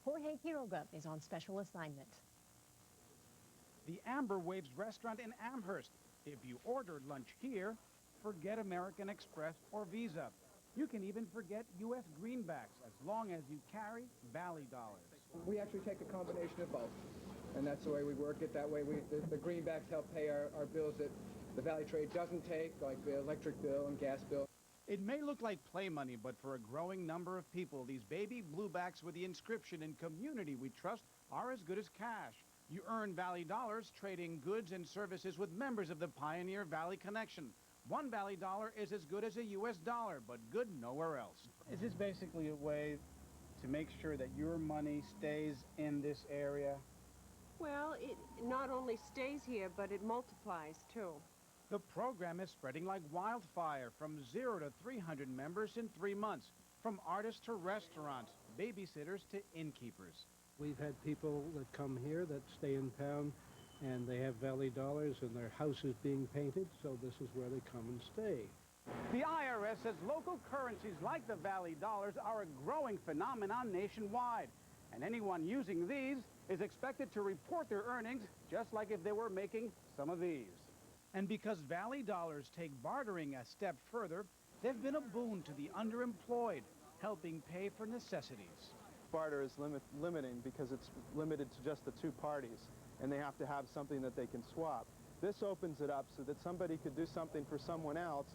Jorge Quiroga is on special assignment. The Amber Waves restaurant in Amherst. If you ordered lunch here, forget American Express or Visa. You can even forget U.S. greenbacks as long as you carry Valley dollars. We actually take a combination of both, and that's the way we work it. That way the greenbacks help pay our bills that the Valley Trade doesn't take, like the electric bill and gas bill. It may look like play money, but for a growing number of people, these baby bluebacks with the inscription "In Community We Trust" are as good as cash. You earn Valley dollars trading goods and services with members of the Pioneer Valley Connection. One Valley dollar is as good as a U.S. dollar, but good nowhere else. Is this basically a way to make sure that your money stays in this area? Well, it not only stays here, but it multiplies, too. The program is spreading like wildfire, from 0 to 300 members in 3 months, from artists to restaurants, babysitters to innkeepers. We've had people that come here that stay in town and they have Valley dollars and their house is being painted, so this is where they come and stay. The IRS says local currencies like the Valley dollars are a growing phenomenon nationwide, and anyone using these is expected to report their earnings just like if they were making some of these. And because Valley dollars take bartering a step further, they've been a boon to the underemployed, helping pay for necessities. Barter is limiting because it's limited to just the two parties, and they have to have something that they can swap. This opens it up so that somebody could do something for someone else,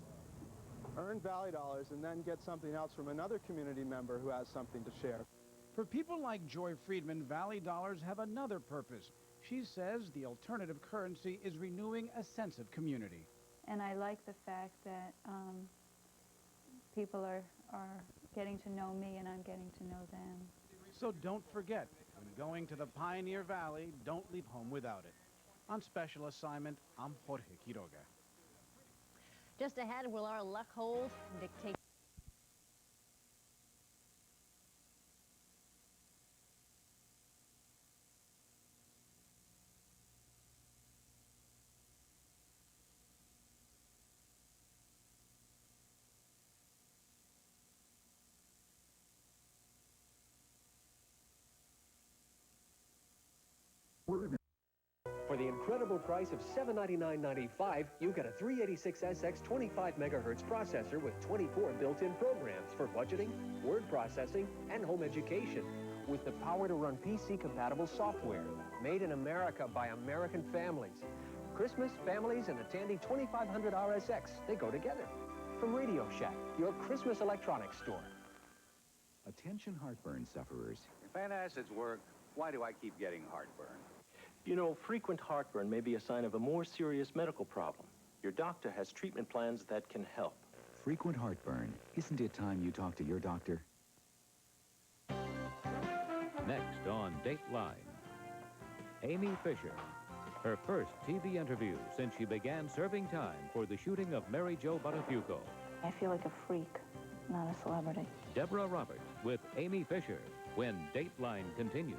earn Valley dollars, and then get something else from another community member who has something to share. For people like Joy Friedman, Valley dollars have another purpose. She says the alternative currency is renewing a sense of community. And I like the fact that people are getting to know me and I'm getting to know them. So don't forget, when going to the Pioneer Valley, don't leave home without it. On special assignment, I'm Jorge Quiroga. Just ahead, will our luck hold? Dictate. For the incredible price of $799.95, you get a 386SX 25 megahertz processor with 24 built-in programs for budgeting, word processing, and home education, with the power to run PC-compatible software, made in America by American families. Christmas, families, and a Tandy 2500 RSX, they go together. From Radio Shack, your Christmas electronics store. Attention heartburn sufferers. If antacids work, why do I keep getting heartburn? You know, frequent heartburn may be a sign of a more serious medical problem. Your doctor has treatment plans that can help. Frequent heartburn. Isn't it time you talk to your doctor? Next on Dateline, Amy Fisher. Her first TV interview since she began serving time for the shooting of Mary Jo Buttafuoco. I feel like a freak, not a celebrity. Deborah Roberts with Amy Fisher when Dateline continues.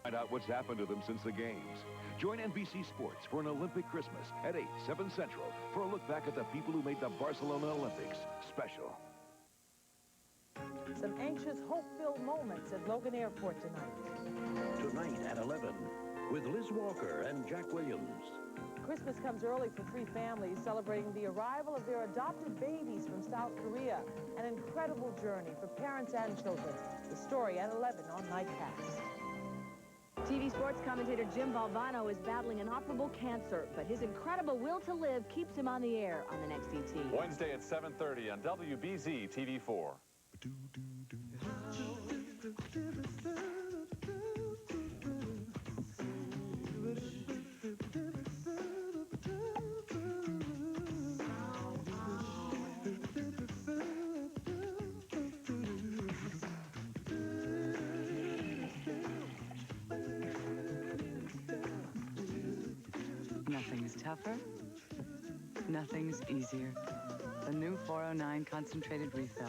Find out what's happened to them since the games. Join NBC Sports for an Olympic Christmas at 8, 7 Central for a look back at the people who made the Barcelona Olympics special. Some anxious, hope-filled moments at Logan Airport tonight. Tonight at 11 with Liz Walker and Jack Williams. Christmas comes early for three families celebrating the arrival of their adopted babies from South Korea. An incredible journey for parents and children. The story at 11 on Nightcast. TV sports commentator Jim Valvano is battling inoperable cancer, but his incredible will to live keeps him on the air on the next ET. Wednesday at 7:30 on WBZ TV4. Nothing's tougher. Nothing's easier. The new 409 concentrated refill.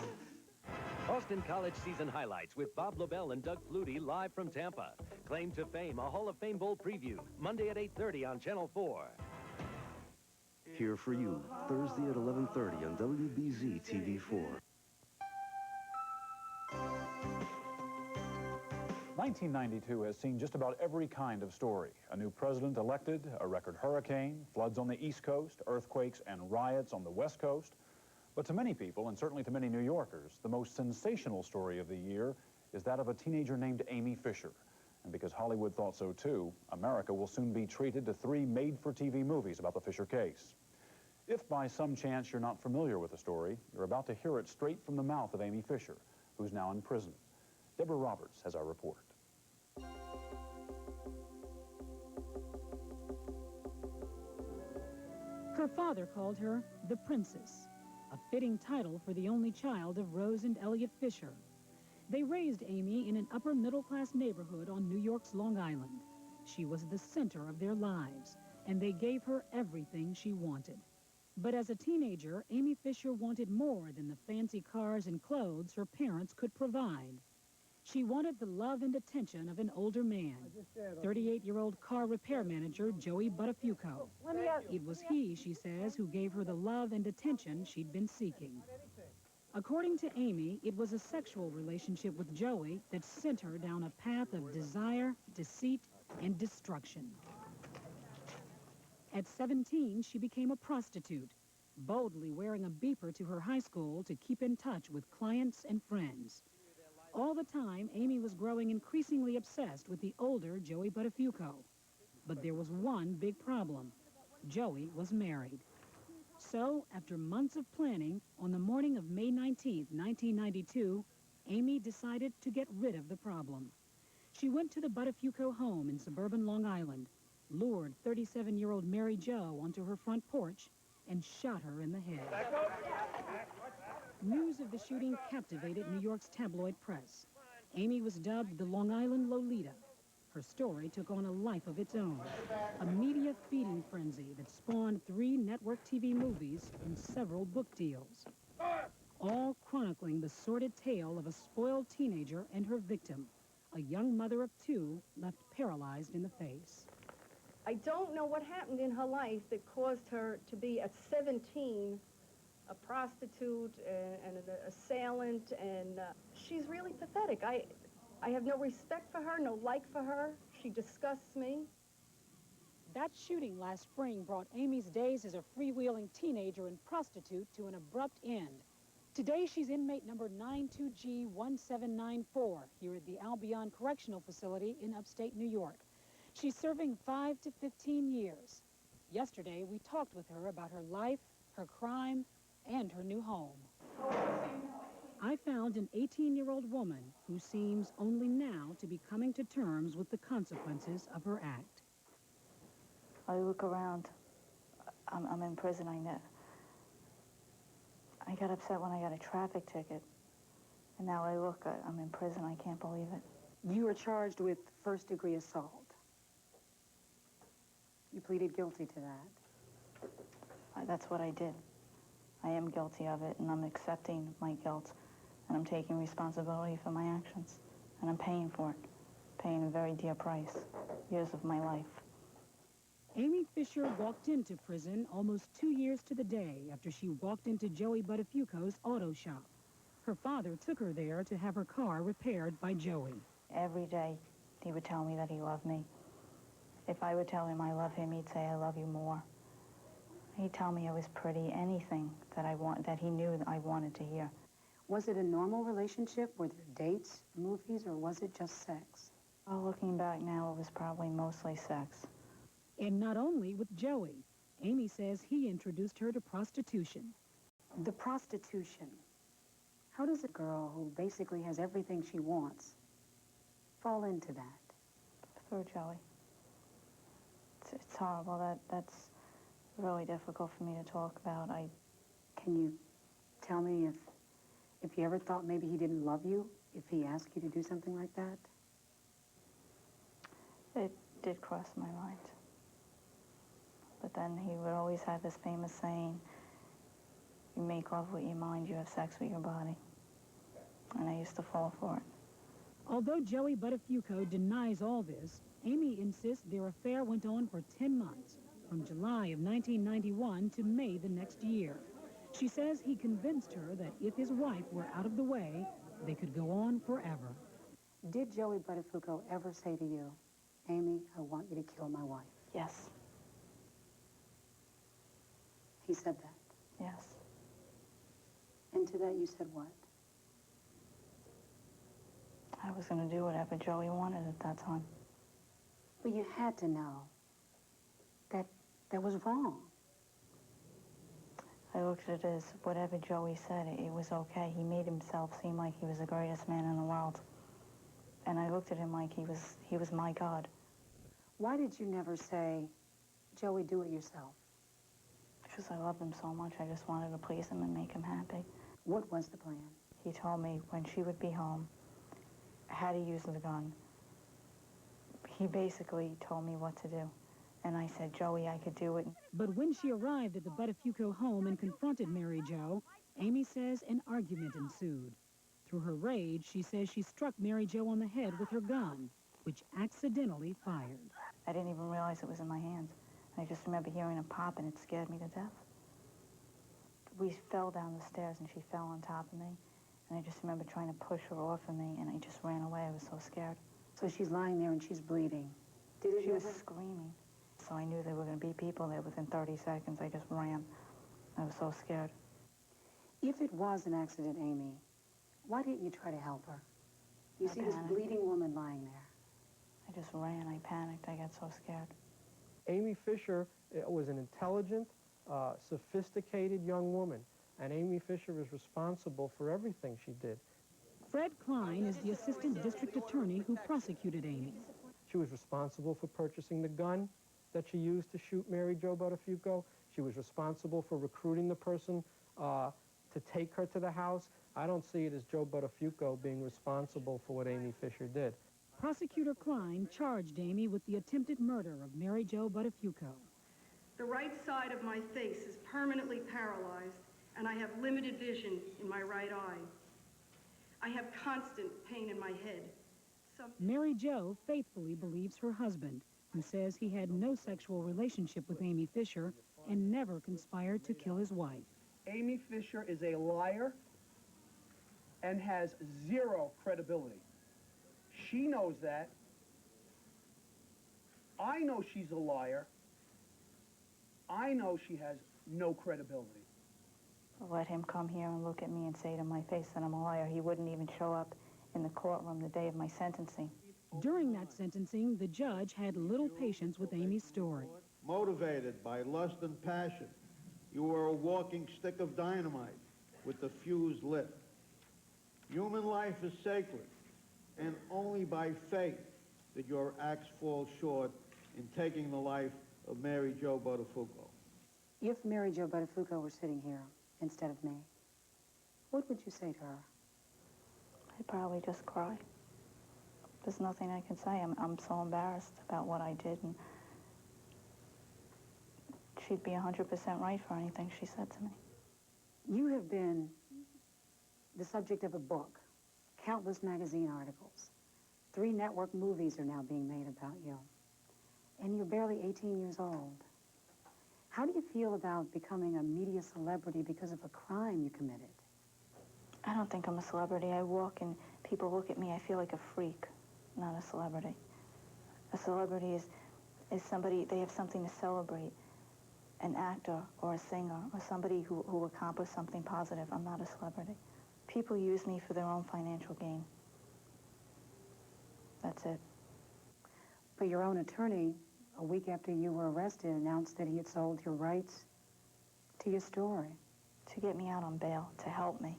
Austin College season highlights with Bob Lobel and Doug Flutie live from Tampa. Claim to Fame, a Hall of Fame Bowl preview, Monday at 8:30 on Channel 4. Here for you, Thursday at 11:30 on WBZ TV4. 1992 has seen just about every kind of story. A new president elected, a record hurricane, floods on the East Coast, earthquakes and riots on the West Coast. But to many people, and certainly to many New Yorkers, the most sensational story of the year is that of a teenager named Amy Fisher. And because Hollywood thought so too, America will soon be treated to 3 made-for-TV movies about the Fisher case. If by some chance you're not familiar with the story, you're about to hear it straight from the mouth of Amy Fisher, who's now in prison. Deborah Roberts has our report. Her father called her the Princess, a fitting title for the only child of Rose and Elliot Fisher. They raised Amy in an upper-middle-class neighborhood on New York's Long Island. She was the center of their lives, and they gave her everything she wanted. But as a teenager, Amy Fisher wanted more than the fancy cars and clothes her parents could provide. She wanted the love and attention of an older man, 38-year-old car repair manager Joey Buttafuoco. It was he, she says, who gave her the love and attention she'd been seeking. According to Amy, it was a sexual relationship with Joey that sent her down a path of desire, deceit, and destruction. At 17, she became a prostitute, boldly wearing a beeper to her high school to keep in touch with clients and friends. All the time, Amy was growing increasingly obsessed with the older Joey Buttafuoco. But there was one big problem. Joey was married. So, after months of planning, on the morning of May 19, 1992, Amy decided to get rid of the problem. She went to the Buttafuoco home in suburban Long Island, lured 37-year-old Mary Jo onto her front porch, and shot her in the head. News of the shooting captivated New York's tabloid press. Amy was dubbed the Long Island Lolita. Her story took on a life of its own, a media feeding frenzy that spawned 3 network TV movies and several book deals, all chronicling the sordid tale of a spoiled teenager and her victim, a young mother of 2 left paralyzed in the face. I don't know what happened in her life that caused her to be, at 17, a prostitute and an assailant, and she's really pathetic. I have no respect for her, no like for her. She disgusts me. That shooting last spring brought Amy's days as a freewheeling teenager and prostitute to an abrupt end. Today, she's inmate number 92G1794 here at the Albion Correctional Facility in upstate New York. She's serving 5 to 15 years. Yesterday, we talked with her about her life, her crime, and her new home. I found an 18-year-old woman who seems only now to be coming to terms with the consequences of her act. I look around. I'm in prison. I got upset when I got a traffic ticket. And now I look, I'm in prison. I can't believe it. You were charged with first-degree assault. You pleaded guilty to that. That's what I did. I am guilty of it, and I'm accepting my guilt, and I'm taking responsibility for my actions, and I'm paying for it, paying a very dear price, years of my life. Amy Fisher walked into prison almost 2 years to the day after she walked into Joey Buttafuoco's auto shop. Her father took her there to have her car repaired by Joey. Every day, he would tell me that he loved me. If I would tell him I love him, he'd say, I love you more. He'd tell me I was pretty, anything that he knew that I wanted to hear. Was it a normal relationship? Were there dates, movies, or was it just sex? Oh, looking back now, it was probably mostly sex. And not only with Joey. Amy says he introduced her to prostitution. The prostitution. How does a girl who basically has everything she wants fall into that? Through Joey. It's horrible. That's really difficult for me to talk about. Can you tell me if you ever thought maybe he didn't love you, if he asked you to do something like that? It did cross my mind. But then he would always have this famous saying, you make love with your mind, you have sex with your body. And I used to fall for it. Although Joey Buttafuoco denies all this, Amy insists their affair went on for 10 months, from July of 1991 to May the next year. She says he convinced her that if his wife were out of the way, they could go on forever. Did Joey Buttafuoco ever say to you, Amy, I want you to kill my wife? Yes. He said that? Yes. And to that you said what? I was going to do whatever Joey wanted at that time. But you had to know that that was wrong. I looked at it as whatever Joey said, it was okay. He made himself seem like he was the greatest man in the world. And I looked at him like he was my God. Why did you never say, Joey, do it yourself? Because I loved him so much, I just wanted to please him and make him happy. What was the plan? He told me when she would be home, how to use the gun. He basically told me what to do. And I said, Joey, I could do it. But when she arrived at the Buttafuoco home and confronted Mary Jo, Amy says an argument ensued. Through her rage, she says she struck Mary Jo on the head with her gun, which accidentally fired. I didn't even realize it was in my hands. I just remember hearing a pop, and it scared me to death. We fell down the stairs, and she fell on top of me. And I just remember trying to push her off of me, and I just ran away. I was so scared. So she's lying there, and she's bleeding. She was screaming. So I knew there were going to be people there within 30 seconds. I just ran. I was so scared. If it was an accident, Amy, why didn't you try to help her? You I see this panicked. bleeding woman lying there. I just ran. I panicked. I got so scared. Amy Fisher was an intelligent, sophisticated young woman, and Amy Fisher is responsible for everything she did. Fred Klein is the assistant district attorney who prosecuted Amy. She was responsible for purchasing the gun that she used to shoot Mary Jo Buttafuoco. She was responsible for recruiting the person to take her to the house. I don't see it as Joe Buttafuoco being responsible for what Amy Fisher did. Prosecutor Klein charged Amy with the attempted murder of Mary Jo Buttafuoco. The right side of my face is permanently paralyzed, and I have limited vision in my right eye. I have constant pain in my head. Mary Jo faithfully believes her husband, who says he had no sexual relationship with Amy Fisher and never conspired to kill his wife. Amy Fisher is a liar and has zero credibility. She knows that. I know she's a liar. I know she has no credibility. Let him come here and look at me and say to my face that I'm a liar. He wouldn't even show up in the courtroom the day of my sentencing. During that sentencing, the judge had little patience with Amy's story. Motivated by lust and passion, you were a walking stick of dynamite with the fuse lit. Human life is sacred, and only by faith did your acts fall short in taking the life of Mary Jo Buttafuoco. If Mary Jo Buttafuoco were sitting here instead of me, what would you say to her? I'd probably just cry. There's nothing I can say. I'm so embarrassed about what I did, and she'd be 100% right for anything she said to me. You have been the subject of a book, countless magazine articles. 3 network movies are now being made about you. And you're barely 18 years old. How do you feel about becoming a media celebrity because of a crime you committed? I don't think I'm a celebrity. I walk and people look at me, I feel like a freak, not a celebrity. A celebrity is somebody, they have something to celebrate. An actor or a singer or somebody who accomplished something positive. I'm not a celebrity. People use me for their own financial gain. That's it. But your own attorney, a week after you were arrested, announced that he had sold your rights to your story. To get me out on bail, to help me,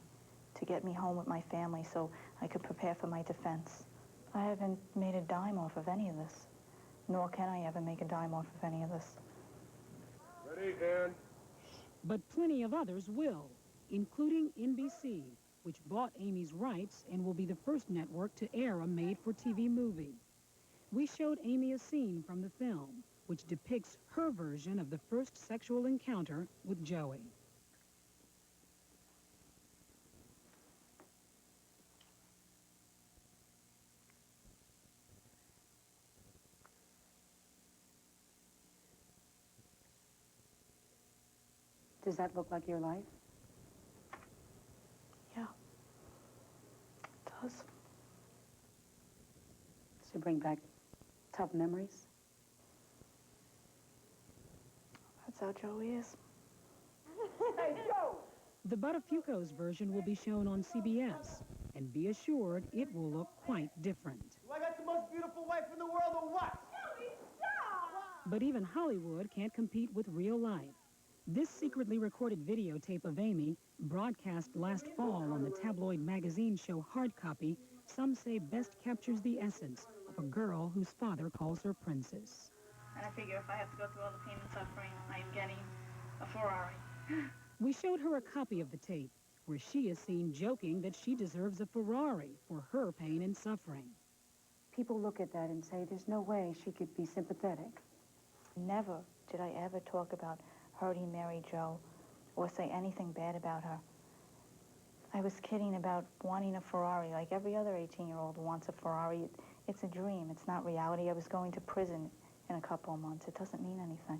to get me home with my family so I could prepare for my defense. I haven't made a dime off of any of this, nor can I ever make a dime off of any of this. Ready, Dan? But plenty of others will, including NBC, which bought Amy's rights and will be the first network to air a made-for-TV movie. We showed Amy a scene from the film, which depicts her version of the first sexual encounter with Joey. Does that look like your life? Yeah, it does. to bring back tough memories? That's how Joey is. Hey, Joe! The Buttafuoco's version will be shown on CBS, and be assured it will look quite different. Do I got the most beautiful wife in the world or what? But even Hollywood can't compete with real life. This secretly recorded videotape of Amy, broadcast last fall on the tabloid magazine show Hard Copy, some say best captures the essence of a girl whose father calls her princess. And I figure if I have to go through all the pain and suffering, I am getting a Ferrari. We showed her a copy of the tape, where she is seen joking that she deserves a Ferrari for her pain and suffering. People look at that and say there's no way she could be sympathetic. Never did I ever talk about hurting Mary Jo or say anything bad about her. I was kidding about wanting a Ferrari like every other 18-year-old wants a Ferrari. It's a dream. It's not reality. I was going to prison in a couple of months. It doesn't mean anything.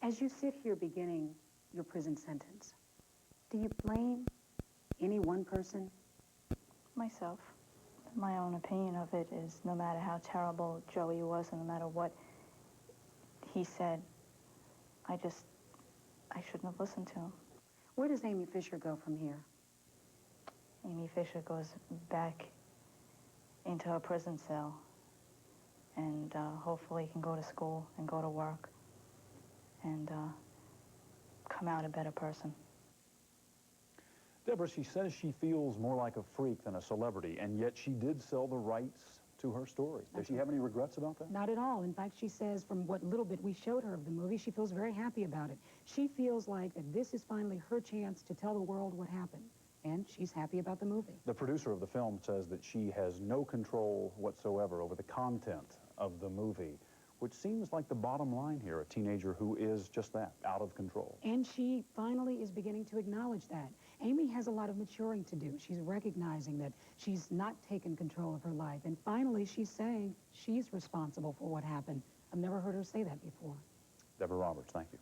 As you sit here beginning your prison sentence, do you blame any one person? Myself. My own opinion of it is no matter how terrible Joey was and no matter what he said, I shouldn't have listened to him. Where does Amy Fisher go from here? Amy Fisher goes back into her prison cell and hopefully can go to school and go to work and come out a better person. Deborah, she says she feels more like a freak than a celebrity, and yet she did sell the rights to her story. Does she have any regrets about that? Not at all. In fact, she says from what little bit we showed her of the movie, she feels very happy about it. She feels like that this is finally her chance to tell the world what happened, and she's happy about the movie. The producer of the film says that she has no control whatsoever over the content of the movie, which seems like the bottom line here, a teenager who is just that, out of control. And she finally is beginning to acknowledge that. Amy has a lot of maturing to do. She's recognizing that she's not taken control of her life. And finally, she's saying she's responsible for what happened. I've never heard her say that before. Deborah Roberts, thank you.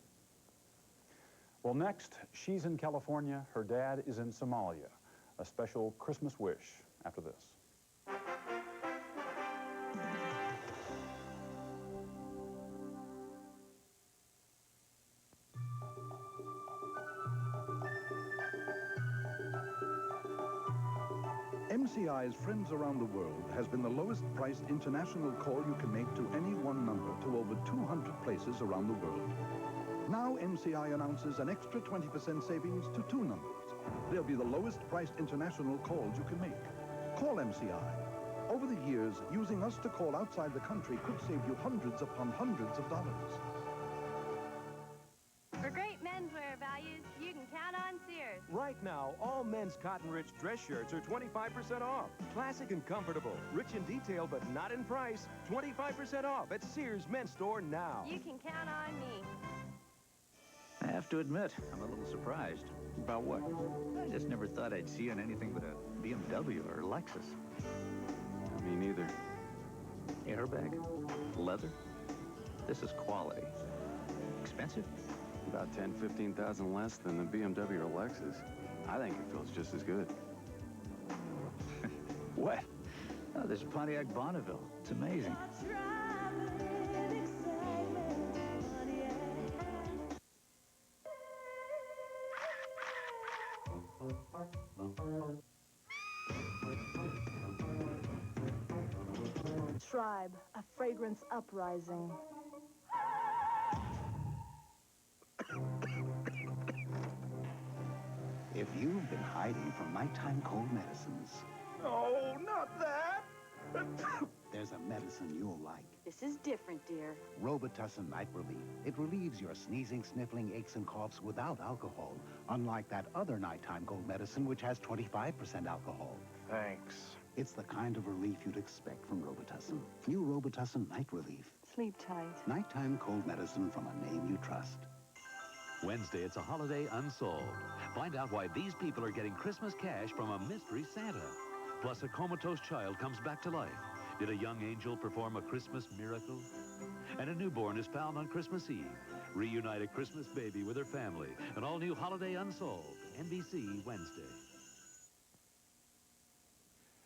Well, next, she's in California. Her dad is in Somalia. A special Christmas wish after this. MCI's Friends Around the World has been the lowest priced international call you can make to any one number to over 200 places around the world. Now MCI announces an extra 20% savings to 2 numbers. They'll be the lowest priced international calls you can make. Call MCI. Over the years, using us to call outside the country could save you hundreds upon hundreds of dollars. For great menswear values, you can count on Sears. Right now, all men's cotton-rich dress shirts are 25% off. Classic and comfortable, rich in detail but not in price. 25% off at Sears Men's Store now. You can count on me. I have to admit, I'm a little surprised. About what? I just never thought I'd see you in anything but a BMW or a Lexus. Me neither. Airbag? Leather? This is quality. Expensive? About 10, 15,000 less than the BMW or Lexus. I think it feels just as good. What? Oh, there's a Pontiac Bonneville. It's amazing. Tribe, a fragrance uprising. If you've been hiding from nighttime cold medicines, Oh, not that! there's a medicine you'll like. This is different, dear. Robitussin Night Relief. It relieves your sneezing, sniffling, aches, and coughs without alcohol, unlike that other nighttime cold medicine which has 25% alcohol. Thanks. It's the kind of relief you'd expect from Robitussin. New Robitussin Night Relief. Sleep tight. Nighttime cold medicine from a name you trust. Wednesday, it's a holiday unsolved. Find out why these people are getting Christmas cash from a mystery Santa. Plus, a comatose child comes back to life. Did a young angel perform a Christmas miracle? And a newborn is found on Christmas Eve. Reunite a Christmas baby with her family. An all-new Holiday Unsolved. NBC Wednesday.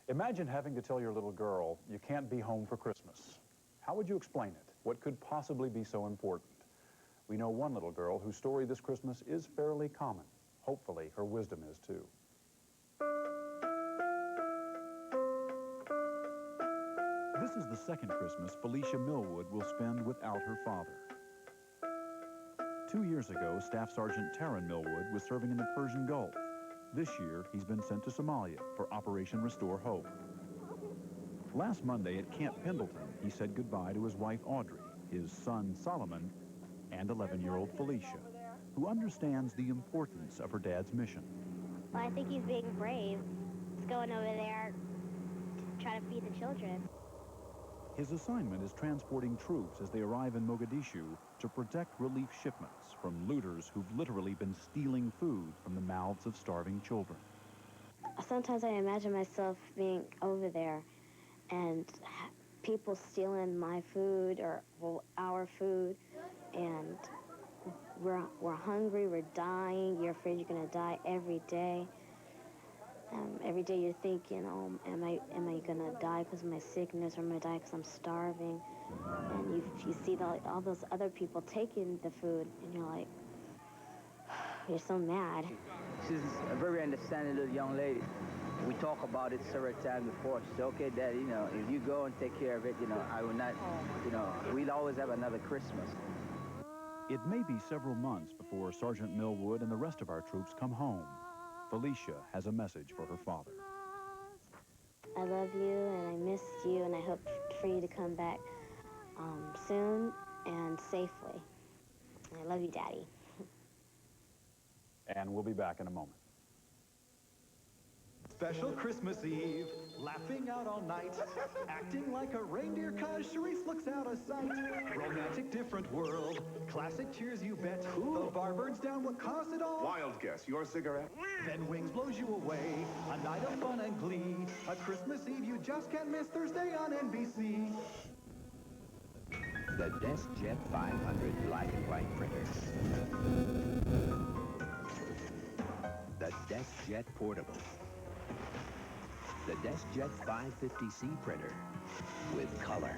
Imagine having to tell your little girl you can't be home for Christmas. How would you explain it? What could possibly be so important? We know one little girl whose story this Christmas is fairly common. Hopefully, her wisdom is too. This is the second Christmas Felicia Millwood will spend without her father. 2 years ago, Staff Sergeant Taryn Millwood was serving in the Persian Gulf. This year, he's been sent to Somalia for Operation Restore Hope. Last Monday at Camp Pendleton, he said goodbye to his wife Audrey, his son Solomon, and 11-year-old Felicia, who understands the importance of her dad's mission. Well, I think he's being brave. He's going over there to try to feed the children. His assignment is transporting troops as they arrive in Mogadishu to protect relief shipments from looters who've literally been stealing food from the mouths of starving children. Sometimes I imagine myself being over there and people stealing my food or our food, and we're hungry, we're dying, you're afraid you're going to die every day. Every day you're thinking, oh, am I going to die because of my sickness, or am I going to die because I'm starving? And you see all those other people taking the food, and you're like, you're so mad. She's a very understanding little young lady. We talk about it several times before. She said, okay, Dad, you know, if you go and take care of it, you know, I will not, you know, we'll always have another Christmas. It may be several months before Sergeant Millwood and the rest of our troops come home. Felicia has a message for her father. I love you, and I miss you, and I hope for you to come back soon and safely. I love you, Daddy. And we'll be back in a moment. Special Christmas Eve, laughing out all night, acting like a reindeer 'cause Charisse looks out of sight. Romantic different world, classic cheers you bet. The bar burns down, what caused it all? Wild guess, your cigarette? Then Wings blows you away, a night of fun and glee. A Christmas Eve you just can't miss, Thursday on NBC. The DeskJet 500 black and white printer. The DeskJet Portable. The DeskJet 550C printer with color.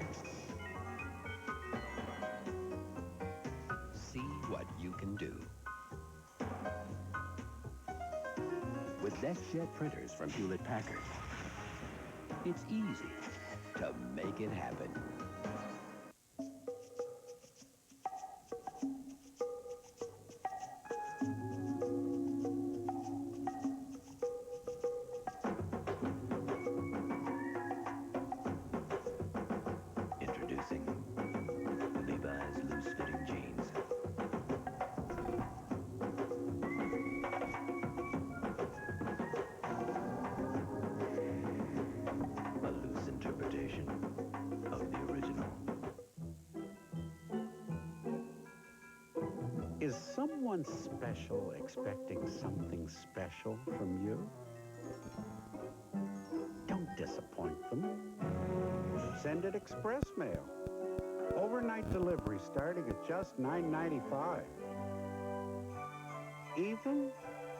See what you can do. With DeskJet printers from Hewlett-Packard, it's easy to make it happen. Of the original. Is someone special expecting something special from you? Don't disappoint them. Send it express mail. Overnight delivery starting at just $9.95. Even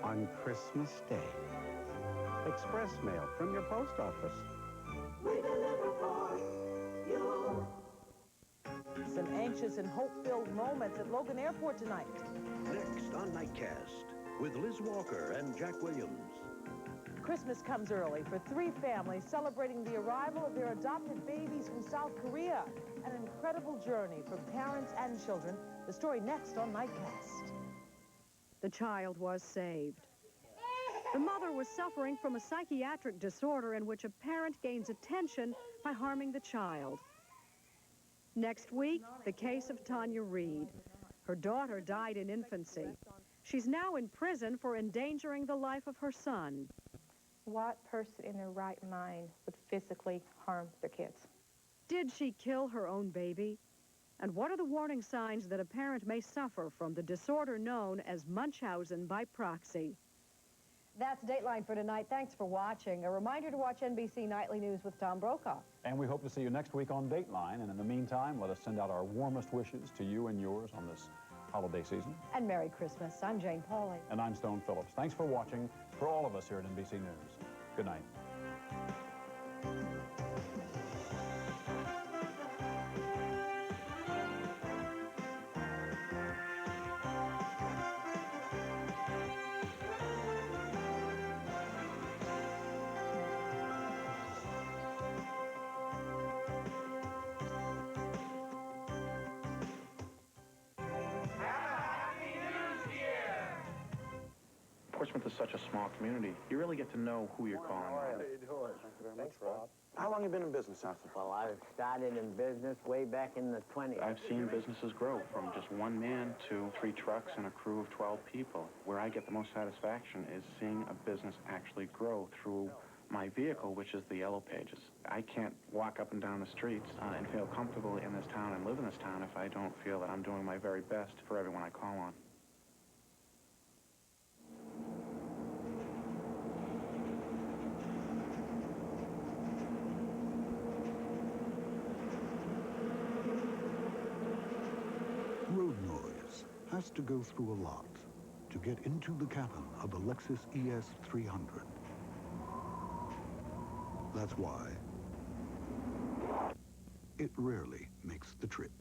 on Christmas Day. Express mail from your post office. We deliver for you. Some anxious and hope-filled moments at Logan Airport tonight. Next on Nightcast, with Liz Walker and Jack Williams. Christmas comes early for 3 families celebrating the arrival of their adopted babies from South Korea. An incredible journey for parents and children. The story next on Nightcast. The child was saved. The mother was suffering from a psychiatric disorder in which a parent gains attention by harming the child. Next week, the case of Tanya Reed. Her daughter died in infancy. She's now in prison for endangering the life of her son. What person in their right mind would physically harm their kids? Did she kill her own baby? And what are the warning signs that a parent may suffer from the disorder known as Munchausen by proxy? That's Dateline for tonight. Thanks for watching. A reminder to watch NBC Nightly News with Tom Brokaw. And we hope to see you next week on Dateline. And in the meantime, let us send out our warmest wishes to you and yours on this holiday season. And Merry Christmas. I'm Jane Pauley. And I'm Stone Phillips. Thanks for watching. For all of us here at NBC News, good night. Portsmouth is such a small community. You really get to know who you're calling on. How you doing? Thank you very much, Rob. How long have you been in business, Arthur? Well, I started in business way back in the 20s. I've seen businesses grow from just one man to 3 trucks and a crew of 12 people. Where I get the most satisfaction is seeing a business actually grow through my vehicle, which is the Yellow Pages. I can't walk up and down the streets and feel comfortable in this town and live in this town if I don't feel that I'm doing my very best for everyone I call on. Road noise has to go through a lot to get into the cabin of a Lexus ES 300. That's why it rarely makes the trip.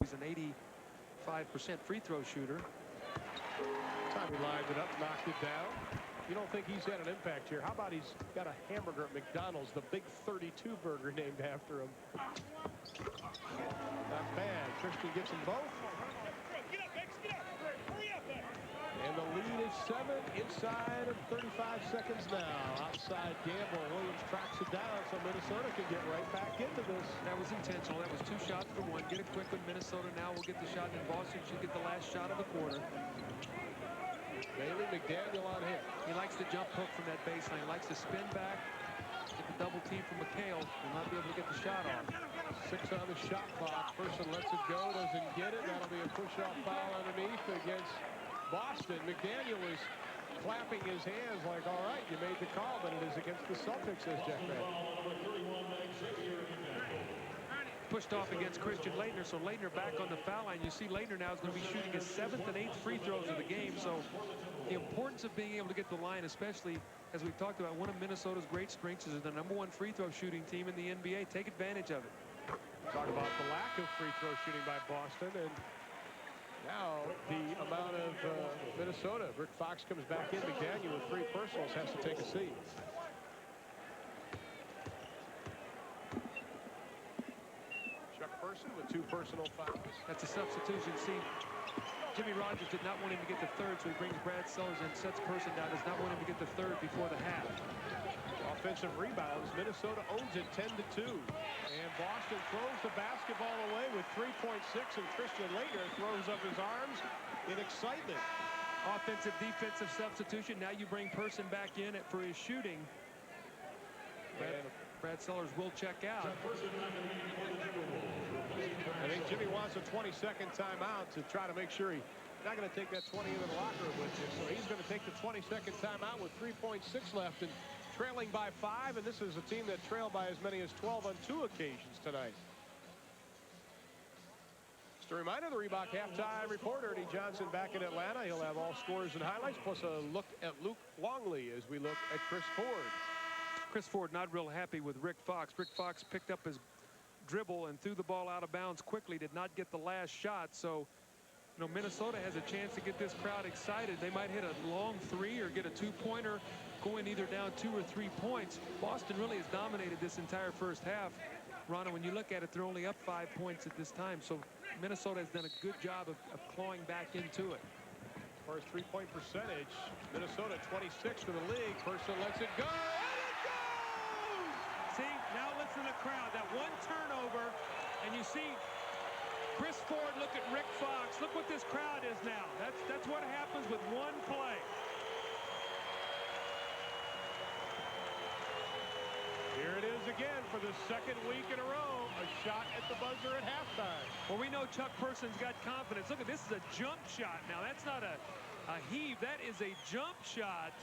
He's an 85% free throw shooter. Tommy lined it up, knocked it down. You don't think he's had an impact here? How about he's got a hamburger at McDonald's, the Big 32 burger named after him. Not bad. Christian gets them both. And the lead is 7 inside of 35 seconds now. Outside Gamble. Williams tracks it down so Minnesota can get right back into this. That was intentional. That was 2 shots for 1. Get it quick with Minnesota now. We'll get the shot, and Boston should get the last shot of the quarter. Bailey McDaniel on him. He likes the jump hook from that baseline. He likes to spin back, get the double team from McHale, and not be able to get the shot off. 6 on the shot clock. Person lets it go, doesn't get it. That'll be a push-off foul underneath against Boston. McDaniel is clapping his hands like, all right, you made the call, but it is against the Celtics, says Jeff Van. Pushed off against Christian Laettner, so Laettner back on the foul line. You see Laettner now is going to be shooting his 7th and 8th free throws of the game, so the importance of being able to get the line, especially as we've talked about, one of Minnesota's great strengths is the #1 free throw shooting team in the NBA. Take advantage of it. Talk about the lack of free throw shooting by Boston, and now the amount of Minnesota. Rick Fox comes back in. McDaniel with 3 personals has to take a seat. Chuck Person with 2 personal fouls. That's a substitution. See, Jimmy Rogers did not want him to get the 3rd, so he brings Brad Sellers in, sets Person down, does not want him to get the 3rd before the half. Offensive rebounds. Minnesota owns it 10-2. And Boston throws the basketball away with 3.6, and Christian Laettner throws up his arms in excitement. Offensive, defensive substitution. Now you bring Person back in for his shooting. Brad Sellers will check out. I think Jimmy wants a 20-second timeout to try to make sure he's not going to take that 20 into the locker room with you. So he's going to take the 20-second timeout with 3.6 left and trailing by 5. And this is a team that trailed by as many as 12 on 2 occasions tonight. Just a reminder, the Reebok halftime reporter, Eddie Johnson, back in Atlanta. He'll have all scores and highlights, plus a look at Luke Longley as we look at Chris Ford. Chris Ford not real happy with Rick Fox. Rick Fox picked up his dribble and threw the ball out of bounds quickly, did not get the last shot. So, you know, Minnesota has a chance to get this crowd excited. They might hit a long 3 or get a 2-pointer, going either down 2 or 3 points. Boston really has dominated this entire first half. Rana, when you look at it, they're only up 5 points at this time. So Minnesota has done a good job of clawing back into it. As far as 3-point percentage, Minnesota 26th in the league. Person lets it go. See, now listen to the crowd. That one turnover, and you see Chris Ford look at Rick Fox. Look what this crowd is now. That's what happens with one play. Here it is again for the 2nd week in a row. A shot at the buzzer at halftime. Well, we know Chuck Person's got confidence. Look at this, is a jump shot. Now, that's not a heave. That is a jump shot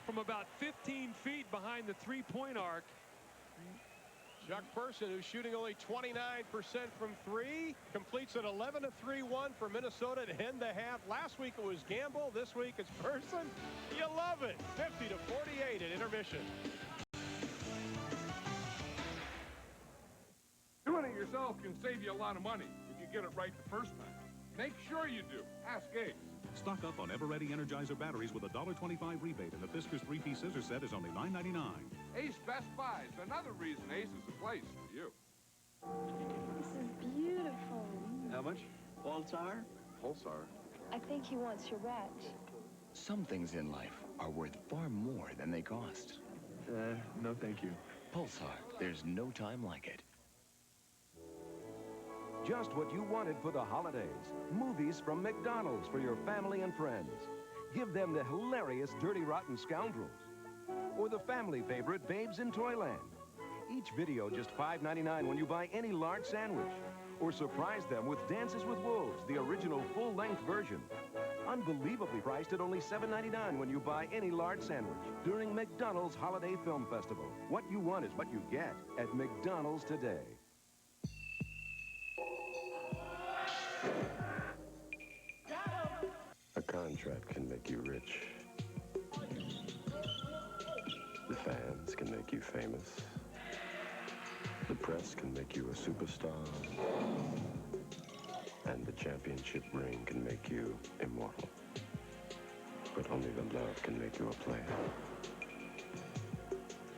from about 15 feet behind the 3-point arc. Chuck Person, who's shooting only 29% from 3, completes an 11-3-1 for Minnesota to end the half. Last week it was Gamble. This week it's Person. You love it. 50-48 at intermission. Shell can save you a lot of money if you get it right the first time. Make sure you do. Ask Ace. Stock up on Ever-Ready Energizer batteries with a $1.25 rebate, and the Fiskars 3-piece scissor set is only $9.99. Ace Best Buy is another reason Ace is the place for you. This is beautiful. How much? Pulsar? Pulsar? I think he wants your watch. Some things in life are worth far more than they cost. No thank you. Pulsar, there's no time like it. Just what you wanted for the holidays. Movies from McDonald's for your family and friends. Give them the hilarious Dirty Rotten Scoundrels. Or the family favorite Babes in Toyland. Each video just $5.99 when you buy any large sandwich. Or surprise them with Dances with Wolves, the original full-length version. Unbelievably priced at only $7.99 when you buy any large sandwich during McDonald's Holiday Film Festival. What you want is what you get at McDonald's today. A contract can make you rich. The fans can make you famous. The press can make you a superstar. And the championship ring can make you immortal. But only the love can make you a player.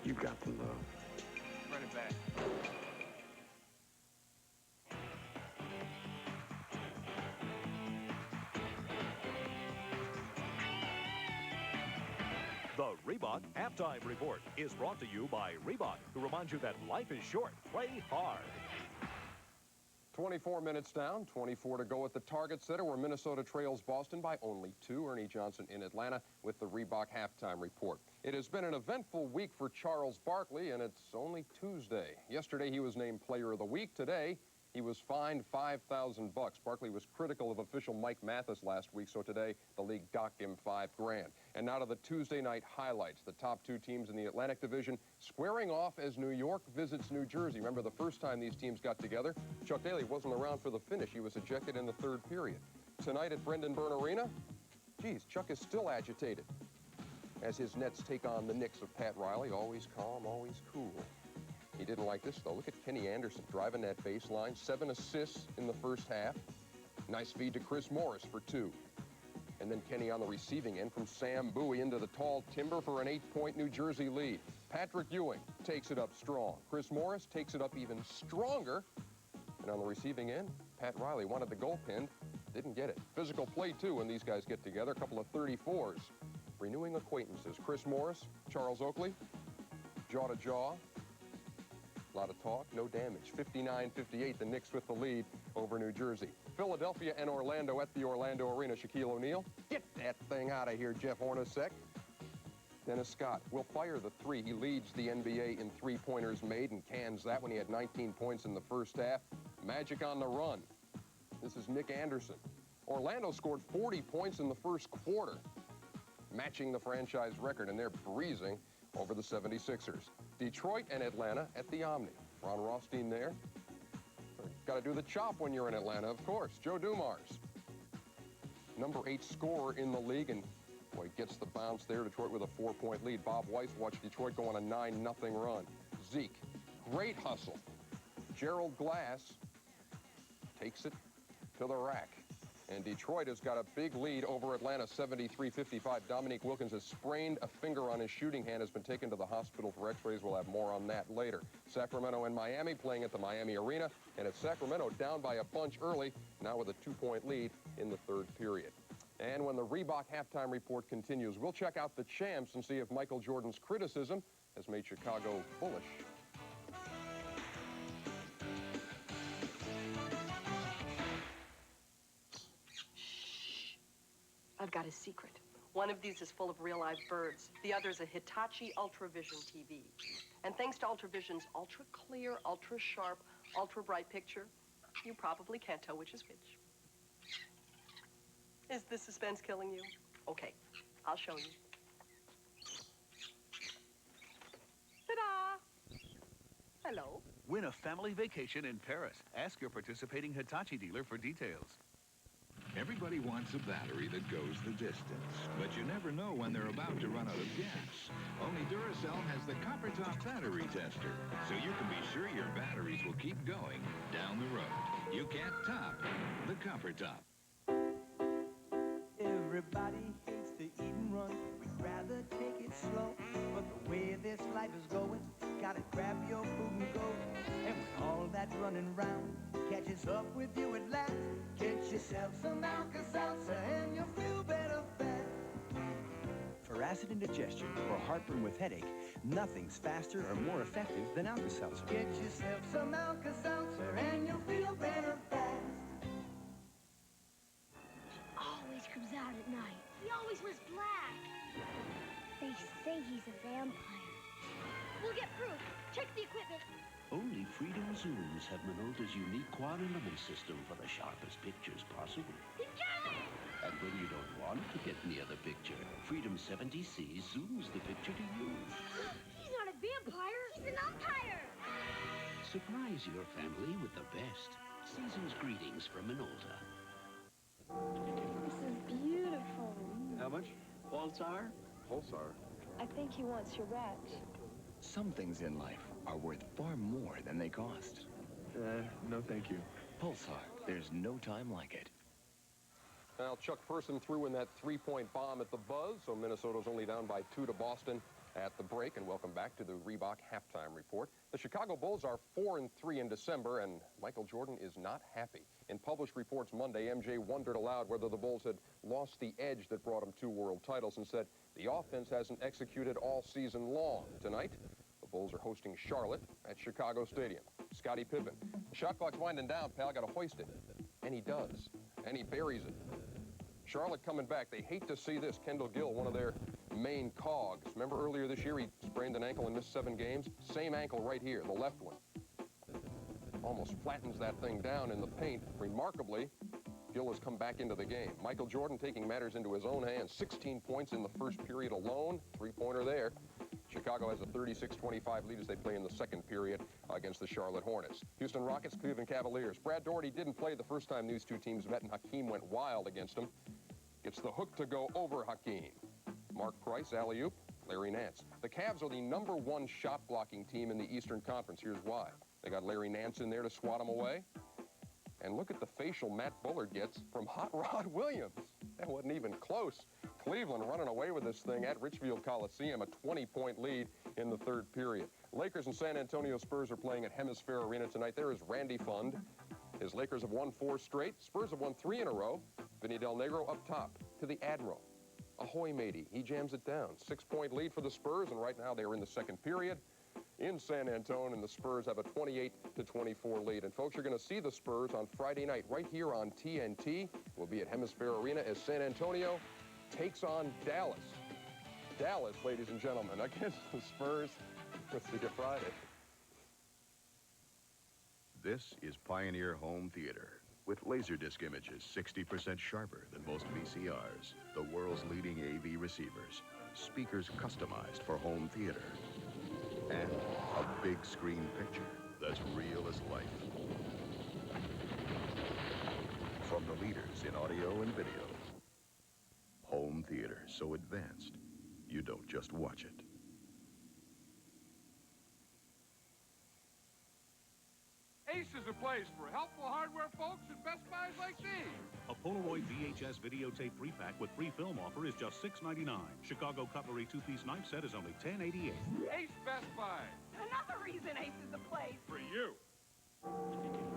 You got the love. Run it back. The Reebok Halftime Report is brought to you by Reebok, who reminds you that life is short. Play hard. 24 minutes down, 24 to go at the Target Center, where Minnesota trails Boston by only 2. Ernie Johnson in Atlanta with the Reebok Halftime Report. It has been an eventful week for Charles Barkley, and it's only Tuesday. Yesterday, he was named Player of the Week. Today, he was fined $5,000. Barkley was critical of official Mike Mathis last week, so today the league docked him $5,000. And now to the Tuesday night highlights. The top 2 teams in the Atlantic Division squaring off as New York visits New Jersey. Remember the first time these teams got together? Chuck Daly wasn't around for the finish. He was ejected in the 3rd period. Tonight at Brendan Byrne Arena, geez, Chuck is still agitated as his Nets take on the Knicks of Pat Riley. Always calm, always cool. He didn't like this, though. Look at Kenny Anderson driving that baseline. 7 assists in the first half. Nice feed to Chris Morris for 2. And then Kenny on the receiving end from Sam Bowie into the tall timber for an 8-point New Jersey lead. Patrick Ewing takes it up strong. Chris Morris takes it up even stronger. And on the receiving end, Pat Riley wanted the goal pinned, didn't get it. Physical play, too, when these guys get together. A couple of 34s. Renewing acquaintances. Chris Morris, Charles Oakley, jaw to jaw. A lot of talk, no damage. 59-58, the Knicks with the lead over New Jersey. Philadelphia and Orlando at the Orlando Arena. Shaquille O'Neal, get that thing out of here, Jeff Hornacek. Dennis Scott will fire the 3. He leads the NBA in 3-pointers made and cans that when he had 19 points in the first half. Magic on the run. This is Nick Anderson. Orlando scored 40 points in the first quarter, matching the franchise record, and they're breezing over the 76ers. Detroit and Atlanta at the Omni. Ron Rothstein there. Got to do the chop when you're in Atlanta, of course. Joe Dumars, number 8 scorer in the league, and boy, gets the bounce there. Detroit with a 4-point lead. Bob Weiss watched Detroit go on a 9-0 run. Zeke, great hustle. Gerald Glass takes it to the rack. And Detroit has got a big lead over Atlanta, 73-55. Dominique Wilkins has sprained a finger on his shooting hand, has been taken to the hospital for x-rays. We'll have more on that later. Sacramento and Miami playing at the Miami Arena. And it's Sacramento down by a bunch early, now with a 2-point lead in the 3rd period. And when the Reebok Halftime Report continues, we'll check out the champs and see if Michael Jordan's criticism has made Chicago bullish. I've got a secret. One of these is full of real live birds. The other's a Hitachi Ultravision TV. And thanks to Ultravision's ultra clear, ultra sharp, ultra bright picture, you probably can't tell which is which. Is the suspense killing you? Okay, I'll show you. Ta-da! Hello. Win a family vacation in Paris. Ask your participating Hitachi dealer for details. Everybody wants a battery that goes the distance, but you never know when they're about to run out of gas. Only Duracell has the Copper Top battery tester, so you can be sure your batteries will keep going down the road. You can't top the Copper Top. Everybody hates to eat and run. We'd rather take it slow. But the way this life is going, gotta grab your food and go. And when all that running round catches up with you at last, get yourself some Alka-Seltzer and you'll feel better fast. For acid indigestion or heartburn with headache, nothing's faster or more effective than Alka-Seltzer. Get yourself some Alka-Seltzer and you'll feel better fast. Always comes out at night. He always wears black. They say he's a vampire. We'll get proof. Check the equipment. Only Freedom Zooms have Minolta's unique quad-element system for the sharpest pictures possible. And when you don't want to get near the picture, Freedom 70C zooms the picture to you. He's not a vampire. He's an umpire. Surprise your family with the best. Season's greetings from Minolta. This is beautiful. How much? Pulsar? Pulsar? I think he wants your watch. Some things in life are worth far more than they cost. No thank you. Pulsar, there's no time like it. Now, Chuck Person threw in that three-point bomb at the buzz, so Minnesota's only down by 2 to Boston at the break. And welcome back to the Reebok halftime report. The Chicago Bulls are 4-3 in December, and Michael Jordan is not happy. In published reports Monday, MJ wondered aloud whether the Bulls had lost the edge that brought them 2 world titles and said the offense hasn't executed all season long. Tonight, the Bulls are hosting Charlotte at Chicago Stadium. Scottie Pippen. The shot clock's winding down, pal. Got to hoist it. And he does. And he buries it. Charlotte coming back. They hate to see this. Kendall Gill, one of their main cogs. Remember earlier this year he sprained an ankle and missed 7 games? Same ankle right here, the left one. Almost flattens that thing down in the paint. Remarkably, Gill has come back into the game. Michael Jordan taking matters into his own hands. 16 points in the first period alone. 3-pointer there. Chicago has a 36-25 lead as they play in the second period against the Charlotte Hornets. Houston Rockets, Cleveland Cavaliers. Brad Daugherty didn't play the first time these 2 teams met, and Hakeem went wild against him. Gets the hook to go over Hakeem. Mark Price, alley-oop, Larry Nance. The Cavs are the #1 shot-blocking team in the Eastern Conference. Here's why. They got Larry Nance in there to swat him away. And look at the facial Matt Bullard gets from Hot Rod Williams. That wasn't even close. Cleveland running away with this thing at Richfield Coliseum, a 20-point lead in the third period. Lakers and San Antonio Spurs are playing at Hemisphere Arena tonight. There is Randy Fund. His Lakers have won 4 straight. Spurs have won 3 in a row. Vinny Del Negro up top to the Admiral. Ahoy, matey. He jams it down. 6-point lead for the Spurs, and right now they're in the second period in San Antonio, and the Spurs have a 28-24 lead. And folks, you're going to see the Spurs on Friday night right here on TNT. We'll be at Hemisphere Arena as San Antonio takes on Dallas. Dallas, ladies and gentlemen, against the Spurs. We'll see you Friday. This is Pioneer Home Theater. With Laserdisc images 60% sharper than most VCRs, the world's leading AV receivers, speakers customized for home theater, and a big screen picture that's real as life. From the leaders in audio and video, home theater so advanced, you don't just watch it. Ace is a place for helpful hardware folks and Best Buys like these. A Polaroid VHS videotape 3-pack with free film offer is just $6.99. Chicago Cutlery 2-piece knife set is only $10.88. Ace Best Buy. Another reason Ace is the place. For you.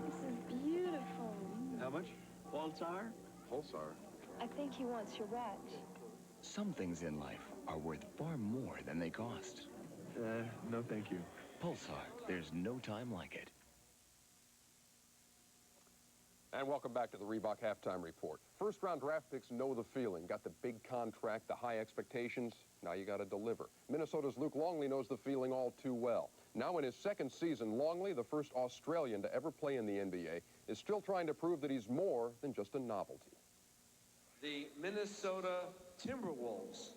This is beautiful. How much? Pulsar? Pulsar? I think he wants your watch. Some things in life are worth far more than they cost. No thank you. Pulsar, there's no time like it. And welcome back to the Reebok halftime report. First-round draft picks know the feeling. Got the big contract, the high expectations. Now you got to deliver. Minnesota's Luke Longley knows the feeling all too well. Now in his second season, Longley, the first Australian to ever play in the NBA, is still trying to prove that he's more than just a novelty. The Minnesota Timberwolves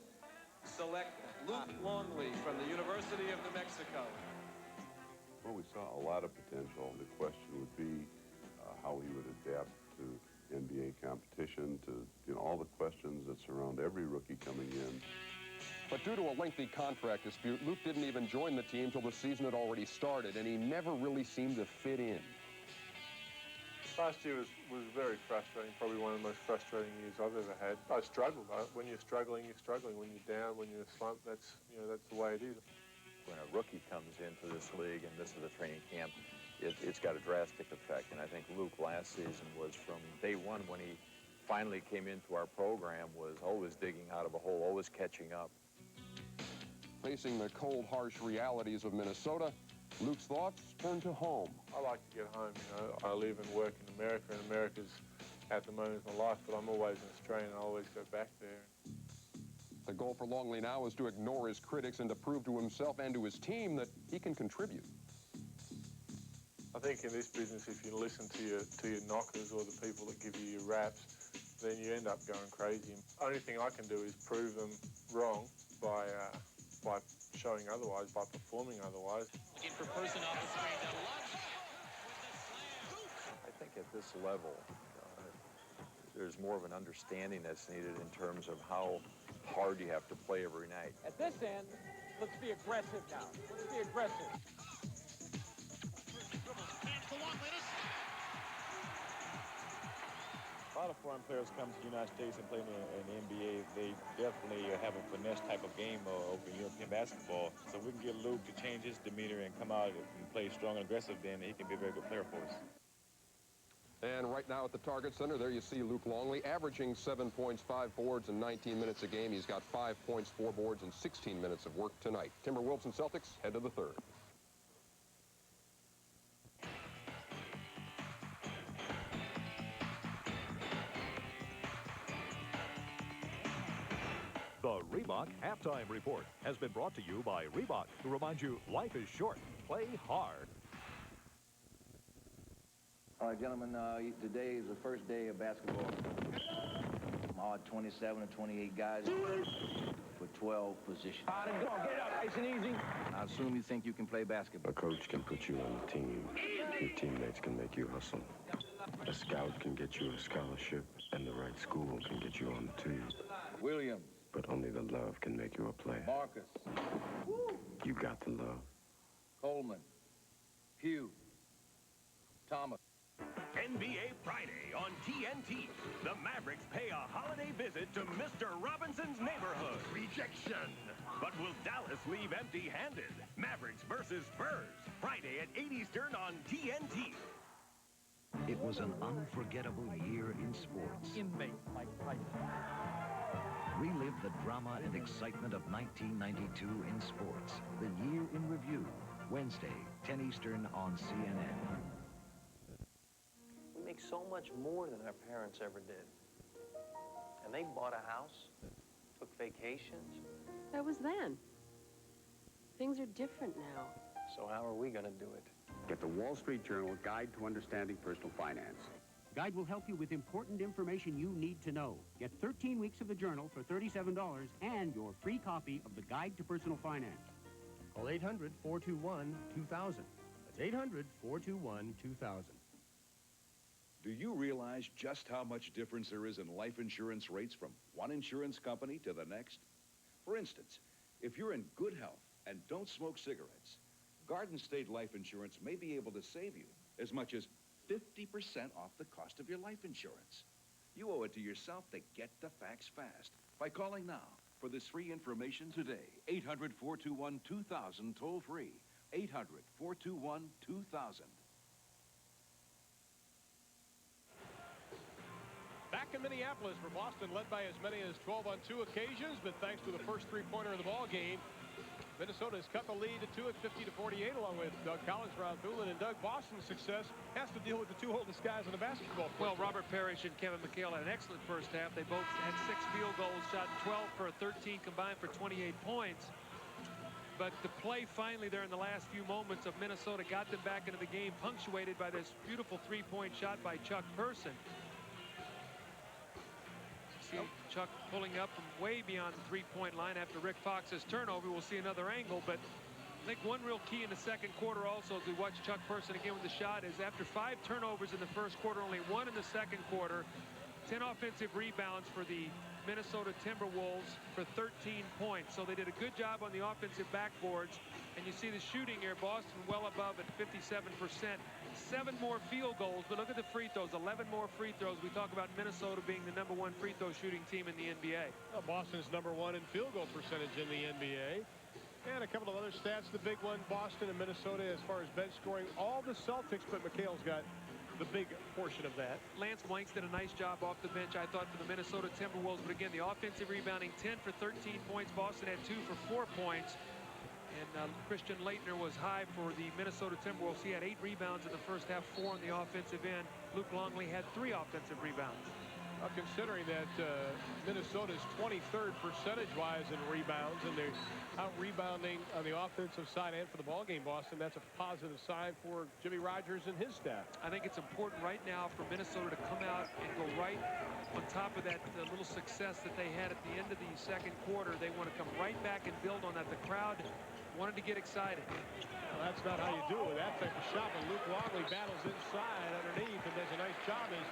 select Luke Longley from the University of New Mexico. Well, we saw a lot of potential. The question would be how he would adapt to NBA competition. all the questions that surround every rookie coming in. But due to a lengthy contract dispute, Luke didn't even join the team till the season had already started, and he never really seemed to fit in. Last year was very frustrating, probably one of the most frustrating years I've ever had. I struggled. When you're struggling, you're struggling. When you're down, when you're in a slump, that's the way it is. When a rookie comes into this league, and this is a training camp, it's got a drastic effect. And I think Luke last season was, from day one when he finally came into our program, was always digging out of a hole, always catching up. Facing the cold, harsh realities of Minnesota, Luke's thoughts turn to home. I like to get home. I live and work in America, and America's at the moment of my life, but I'm always in Australia, and I always go back there. The goal for Longley now is to ignore his critics and to prove to himself and to his team that he can contribute. I think in this business, if you listen to your knockers or the people that give you your raps, then you end up going crazy. Only thing I can do is prove them wrong by showing otherwise, by performing otherwise. Looking for person off the screen. I think at this level, there's more of an understanding that's needed in terms of how hard you have to play every night. At this end, let's be aggressive now. Let's be aggressive. A lot of foreign players come to the United States and play in the NBA. They definitely have a finesse type of game over European basketball. So we can get Luke to change his demeanor and come out and play strong and aggressive, then he can be a very good player for us. And right now at the Target Center, there you see Luke Longley, averaging 7 points, 5 boards in 19 minutes a game. He's got 5 points, 4 boards, and 16 minutes of work tonight. Timberwolves and Celtics head to the third. The Reebok Halftime Report has been brought to you by Reebok, to remind you life is short. Play hard. All right, gentlemen, today is the first day of basketball. Odd 27 or 28 guys for 12 positions. Get up, nice and easy. I assume you think you can play basketball. A coach can put you on the team. Your teammates can make you hustle. A scout can get you a scholarship, and the right school can get you on the team. Williams. But only the love can make you a player. Marcus. You got the love. Coleman. Hugh. Thomas. NBA Friday on TNT. The Mavericks pay a holiday visit to Mr. Robinson's neighborhood. Rejection. But will Dallas leave empty-handed? Mavericks versus Spurs. Friday at 8 Eastern on TNT. It was an unforgettable year in sports. Inmate Mike Tyson. Relive the drama and excitement of 1992 in sports. The Year in Review. Wednesday, 10 Eastern on CNN. We make so much more than our parents ever did. And they bought a house, took vacations. That was then. Things are different now. So how are we going to do it? Get the Wall Street Journal Guide to Understanding Personal Finance. Guide will help you with important information you need to know. Get 13 weeks of the journal for $37 and your free copy of the Guide to Personal Finance. Call 800-421-2000. That's 800-421-2000. Do you realize just how much difference there is in life insurance rates from one insurance company to the next? For instance, if you're in good health and don't smoke cigarettes, Garden State Life Insurance may be able to save you as much as 50% off the cost of your life insurance. You owe it to yourself to get the facts fast by calling now for this free information today. 800-421-2000 toll free. 800-421-2000. Back in Minneapolis for Boston, led by as many as 12 on 2 occasions, but thanks to the first three-pointer of the ball game, Minnesota has cut the lead to 2 at 50-48, along with Doug Collins, Ron Thulin, and Doug. Boston's success has to deal with the two oldest guys in the basketball. Well, Robert Parrish and Kevin McHale had an excellent first half. They both had 6 field goals, shot 12 for 13 combined for 28 points. But the play finally there in the last few moments of Minnesota got them back into the game, punctuated by this beautiful three-point shot by Chuck Person. See Chuck pulling up from way beyond the three-point line after Rick Fox's turnover. We'll see another angle, but I think one real key in the second quarter also, as we watch Chuck Person again with the shot, is after 5 turnovers in the first quarter, only 1 in the second quarter. 10 offensive rebounds for the Minnesota Timberwolves for 13 points. So they did a good job on the offensive backboards. And you see the shooting here, Boston well above at 57%. 7 more field goals, but look at the free throws, 11 more free throws. We talk about Minnesota being the #1 free throw shooting team in the NBA. Well, Boston's #1 in field goal percentage in the NBA. And a couple of other stats. The big one, Boston and Minnesota as far as bench scoring. All the Celtics, but McHale's got the big portion of that. Lance Blanks did a nice job off the bench, I thought, for the Minnesota Timberwolves. But again, the offensive rebounding, 10 for 13 points. Boston had 2 for 4 points. And Christian Laettner was high for the Minnesota Timberwolves. He had 8 rebounds in the first half, 4 on the offensive end. Luke Longley had 3 offensive rebounds. Considering that Minnesota's 23rd percentage-wise in rebounds, and they're out rebounding on the offensive side and for the ballgame, Boston, that's a positive sign for Jimmy Rogers and his staff. I think it's important right now for Minnesota to come out and go right on top of that little success that they had at the end of the second quarter. They want to come right back and build on that. The crowd wanted to get excited. Well, that's not how you do it with that type of shot, but Luke Longley battles inside underneath and does a nice job as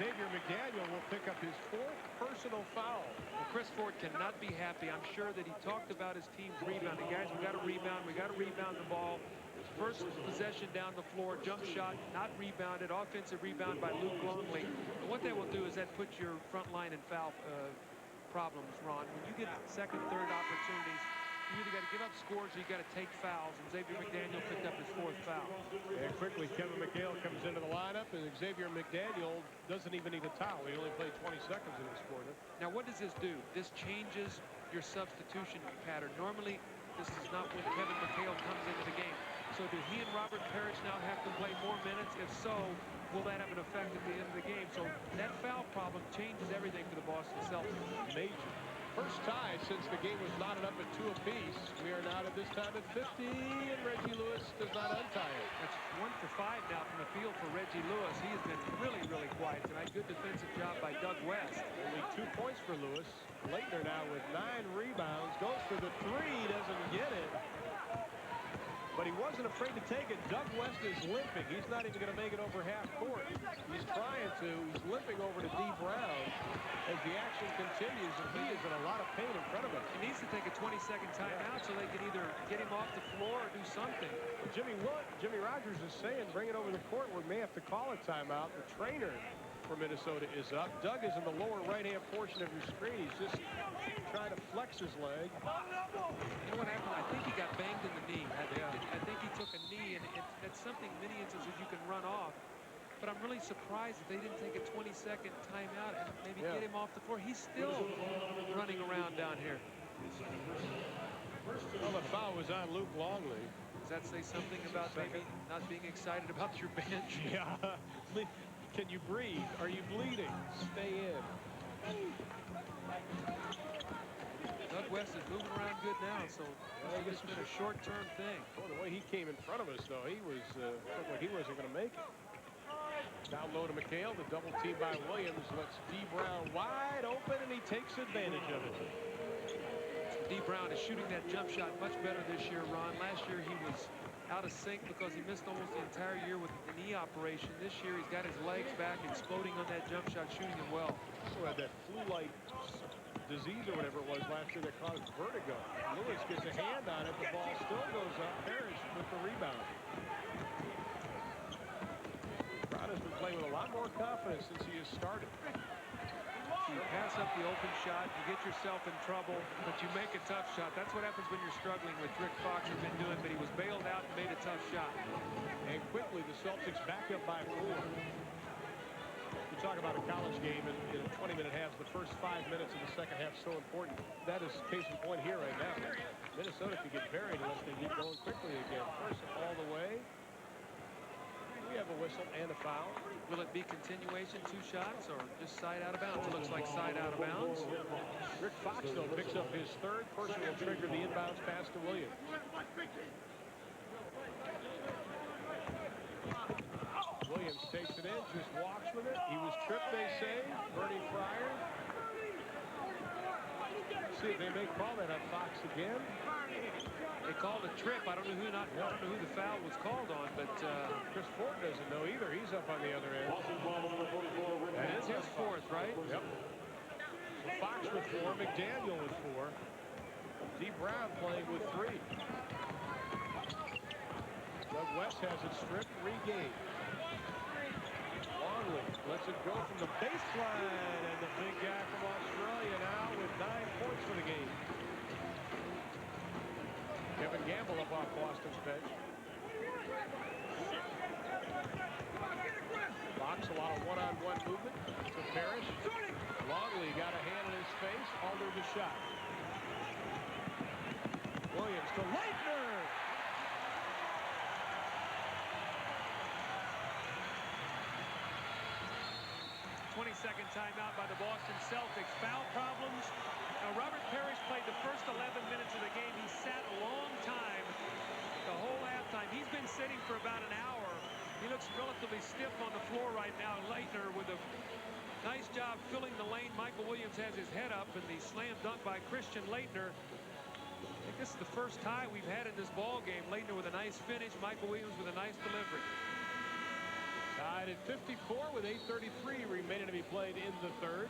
Xavier McDaniel will pick up his 4th personal foul. Well, Chris Ford cannot be happy. I'm sure that he talked about his team's rebounding. Guys, we got to rebound. We got to rebound the ball. First possession down the floor, jump shot, not rebounded. Offensive rebound by Luke Longley. And what that will do is that puts your front line in foul problems, Ron. When you get second, third opportunities, you either got to give up scores or you got to take fouls, and Xavier McDaniel picked up his 4th foul. And quickly, Kevin McHale comes into the lineup, and Xavier McDaniel doesn't even need a towel. He only played 20 seconds in this quarter. Now, what does this do? This changes your substitution pattern. Normally, this is not when Kevin McHale comes into the game. So do he and Robert Parrish now have to play more minutes? If so, will that have an effect at the end of the game? So that foul problem changes everything for the Boston Celtics. Major. First tie since the game was knotted up at 2 apiece. We are now at this time at 50, and Reggie Lewis does not untie it. That's 1 for 5 now from the field for Reggie Lewis. He has been really, really quiet tonight. Good defensive job by Doug West. Only 2 points for Lewis. Laettner now with 9 rebounds. Goes for the 3, doesn't get it. But he wasn't afraid to take it. Doug West is limping. He's not even going to make it over half court. He's trying to. He's limping over to Dee Brown as the action continues, and he is in a lot of pain in front of him. He needs to take a 20-second timeout so they can either get him off the floor or do something. Well, Jimmy Rogers is saying bring it over the court. We may have to call a timeout. The trainer for Minnesota is up. Doug is in the lower right-hand portion of your screen. He's just trying to flex his leg. You know what happened? I think he got banged in the knee. I think he took a knee, and that's something many instances you can run off. But I'm really surprised that they didn't take a 20-second timeout and maybe get him off the floor. He's still running around down here. Well, the foul was on Luke Longley. Does that say something about maybe not being excited about your bench? Yeah. Can you breathe? Are you bleeding? Stay in. Doug West is moving around good now, so it's been a short-term thing. Well, the way he came in front of us, though, he was looked like he wasn't going to make it. Down low to McHale, the double team by Williams lets Dee Brown wide open, and he takes advantage of it. Dee Brown is shooting that jump shot much better this year, Ron. Last year he was out of sync because he missed almost the entire year with the knee operation. This year he's got his legs back, exploding on that jump shot, shooting it well. Also had that flu-like disease or whatever it was last year that caused vertigo. Lewis gets a hand on it. The ball still goes up. Parrish with the rebound. Brown has been playing with a lot more confidence since he has started. You pass up the open shot, you get yourself in trouble, but you make a tough shot. That's what happens when you're struggling, with Rick Fox has been doing, but he was bailed out and made a tough shot. And quickly, the Celtics back up by 4. We talk about a college game in 20-minute halves. The first 5 minutes of the second half so important. That is case in point here right now. Minnesota could get buried unless they get going quickly again. First all the way. We have a whistle and a foul. Will it be continuation, 2 shots, or just side out of bounds? It looks like side out of bounds. Rick Fox, though, picks up his 3rd personal trigger, the inbounds pass to Williams. Williams takes it in, just walks with it. He was tripped, they say. Bernie Fryer. See if they may call that on Fox again. They called a trip. I don't know who the foul was called on, but Chris Ford doesn't know either. He's up on the other end. That is his 4th, right? Yep. So Fox with 4, McDaniel with 4. D. Brown playing with 3. Doug West has it stripped, regained. Longley lets it go from the baseline, and the big guy from Australia now with 9 points for the game. Kevin Gamble up off Boston's bench. Fox, a lot of one-on-one movement to Parrish. Longley got a hand in his face, altered the shot. Williams to Leitner. 22nd timeout by the Boston Celtics. Foul problems. Now, Robert Parrish played the first 11 minutes of the game. He sat a long time, the whole halftime. He's been sitting for about an hour. He looks relatively stiff on the floor right now. Leitner with a nice job filling the lane. Michael Williams has his head up, and the slam dunk by Christian Leitner. I think this is the first tie we've had in this ball game. Leitner with a nice finish. Michael Williams with a nice delivery. Tied at 54 with 8:33 remaining to be played in the third.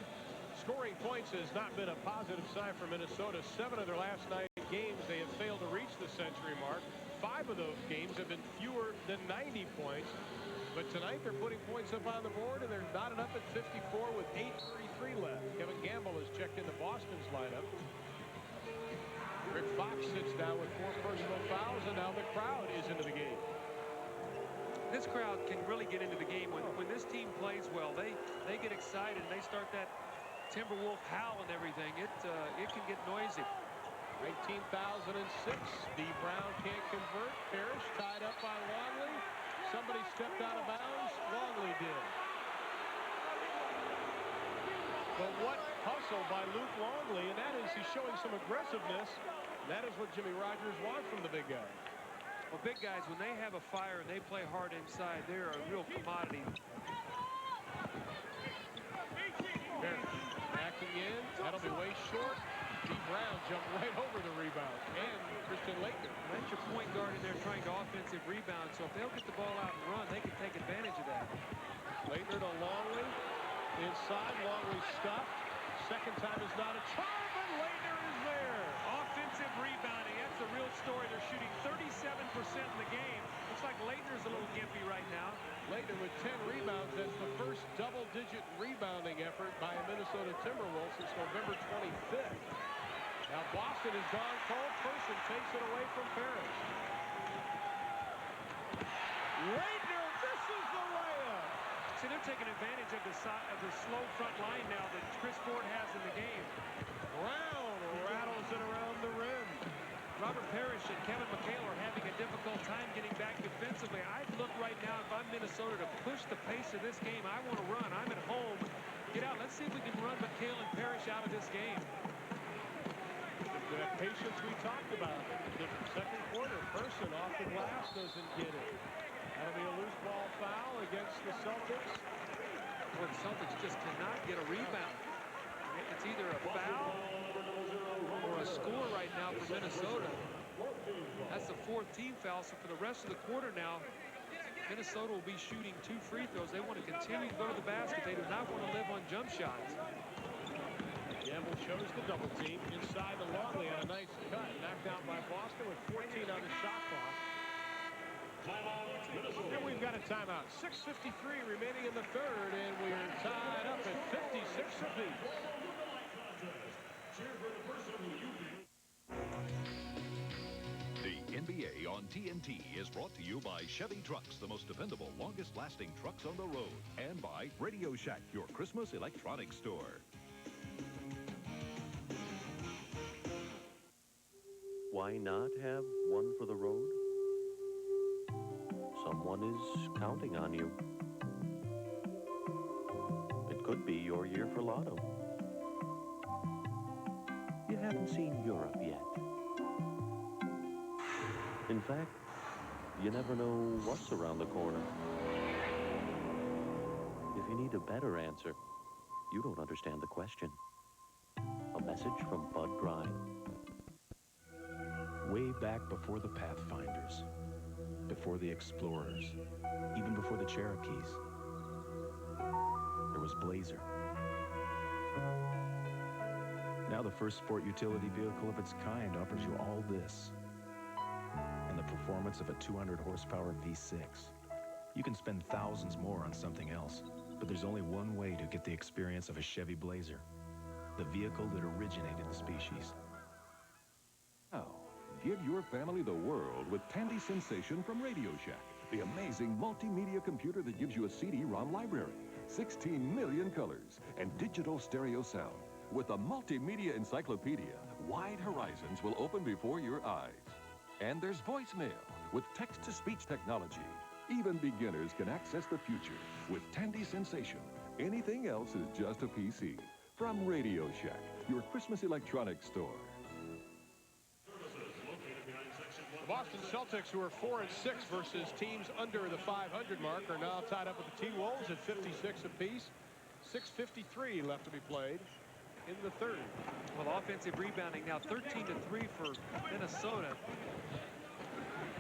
Scoring points has not been a positive sign for Minnesota. 7 of their last 9 games, they have failed to reach the century mark. 5 of those games have been fewer than 90 points. But tonight they're putting points up on the board, and they're knotted up at 54 with 8:33 left. Kevin Gamble has checked into Boston's lineup. Rick Fox sits down with 4 personal fouls, and now the crowd is into the game. This crowd can really get into the game when this team plays well. They get excited and they start that Timberwolf howl and everything. It can get noisy. 19,006. D. Brown can't convert. Parrish tied up by Longley. Somebody stepped out of bounds. Longley did. But what hustle by Luke Longley, and that is he's showing some aggressiveness. That is what Jimmy Rogers wants from the big guy. Well, big guys, when they have a fire and they play hard inside, they're a real commodity. Backing in. That'll be way short. D. Brown jumped right over the rebound. And Christian Leitner. That's your point guard in there trying to offensive rebound. So if they'll get the ball out and run, they can take advantage of that. Leitner to Longley. Inside, Longley stuffed. Second time is not a charm, but Leitner is there. Offensive rebounding. That's the real story. They're shooting 37% in the game. Looks like Leitner's a little gimpy right now. Leitner with 10 rebounds. That's the first double-digit rebounding effort by a Minnesota Timberwolves since November 25th. Now Boston has gone cold. Person takes it away from Parrish. Leitner misses the layup. See, they're taking advantage of the slow front line now that Chris Ford has in the game. Brown rattles it around the rim. Robert Parrish and Kevin McHale are having a difficult time getting back defensively. I'd look right now, if I'm Minnesota, to push the pace of this game. I want to run. I'm at home. Get out. Let's see if we can run McHale and Parrish out of this game. That patience we talked about. The second quarter, Person off the glass doesn't get it. That'll be a loose ball foul against the Celtics. Well, the Celtics just cannot get a rebound. It's either a foul or a score right now for Minnesota. That's the 4th team foul. So for the rest of the quarter now, Minnesota will be shooting 2 free throws. They want to continue to go to the basket. They do not want to live on jump shots. Gamble shows the double team inside the Longley on a nice cut. Knocked out by Boston with 14 on the shot clock. And we've got a timeout. 6:53 remaining in the third, and we're tied up at 56 apiece. The NBA on TNT is brought to you by Chevy Trucks, the most dependable, longest-lasting trucks on the road, and by Radio Shack, your Christmas electronics store. Why not have one for the road? Someone is counting on you. It could be your year for Lotto. You haven't seen Europe yet. In fact, you never know what's around the corner. If you need a better answer, you don't understand the question. A message from Bud Grine. Way back before the Pathfinders, before the Explorers, even before the Cherokees, there was Blazer, Now the first sport utility vehicle of its kind offers you all this and the performance of a 200 horsepower V6. You can spend thousands more on something else, but there's only one way to get the experience of a Chevy Blazer, the vehicle that originated the species. Now, give your family the world with Tandy Sensation from Radio Shack, the amazing multimedia computer that gives you a CD-ROM library, 16 million colors, and digital stereo sound. With a multimedia encyclopedia, wide horizons will open before your eyes. And there's voicemail with text-to-speech technology. Even beginners can access the future with Tandy Sensation. Anything else is just a PC. From Radio Shack, your Christmas electronics store. The Boston Celtics, who are 4-6 versus teams under the 500 mark, are now tied up with the T-Wolves at 56 apiece. 6:53 left to be played in the third. Well, offensive rebounding now 13-3 for Minnesota.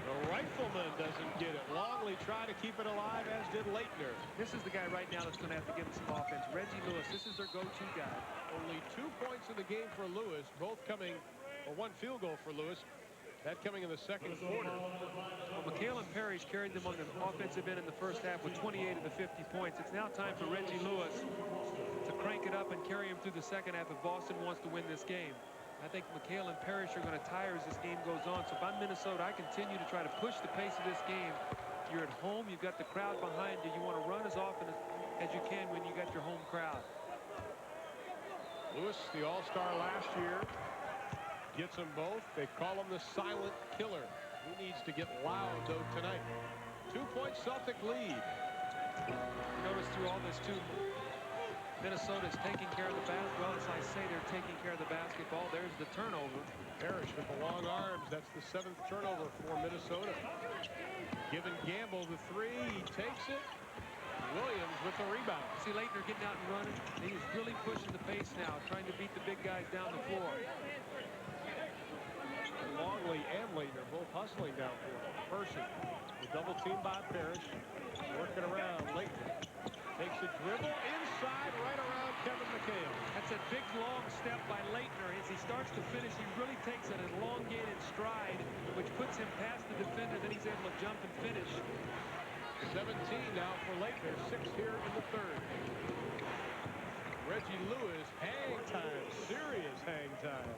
The Rifleman doesn't get it. Longley tried to keep it alive, as did Leitner. This is the guy right now that's going to have to give him some offense. Reggie Lewis, this is their go-to guy. Only 2 points in the game for Lewis, both coming, or 1 field goal for Lewis. That coming in the second quarter. Well, McHale and Parrish carried them on the offensive end in the first half with 28 of the 50 points. It's now time for Reggie Lewis to crank it up and carry him through the second half if Boston wants to win this game. I think McHale and Parrish are going to tire as this game goes on. So if I'm Minnesota, I continue to try to push the pace of this game. You're at home. You've got the crowd behind you. You want to run as often as you can when you got your home crowd. Lewis, the all-star last year, gets them both. They call him the silent killer. He needs to get loud, though, tonight. 2-point Celtic lead. Notice through all this, too, Minnesota's taking care of the basketball. As I say, they're taking care of the basketball. There's the turnover. Parrish with the long arms. That's the 7th turnover for Minnesota. Giving Gamble the 3. He takes it. Williams with the rebound. See Leitner getting out and running. He's really pushing the pace now, trying to beat the big guys down the floor. Longley and Leitner both hustling down for Person. The double team by Parrish. Working around. Leitner takes a dribble inside right around Kevin McHale. That's a big long step by Leitner. As he starts to finish, he really takes an elongated stride, which puts him past the defender. Then he's able to jump and finish. 17 now for Leitner. 6 here in the third. Reggie Lewis, hang time. Serious hang time.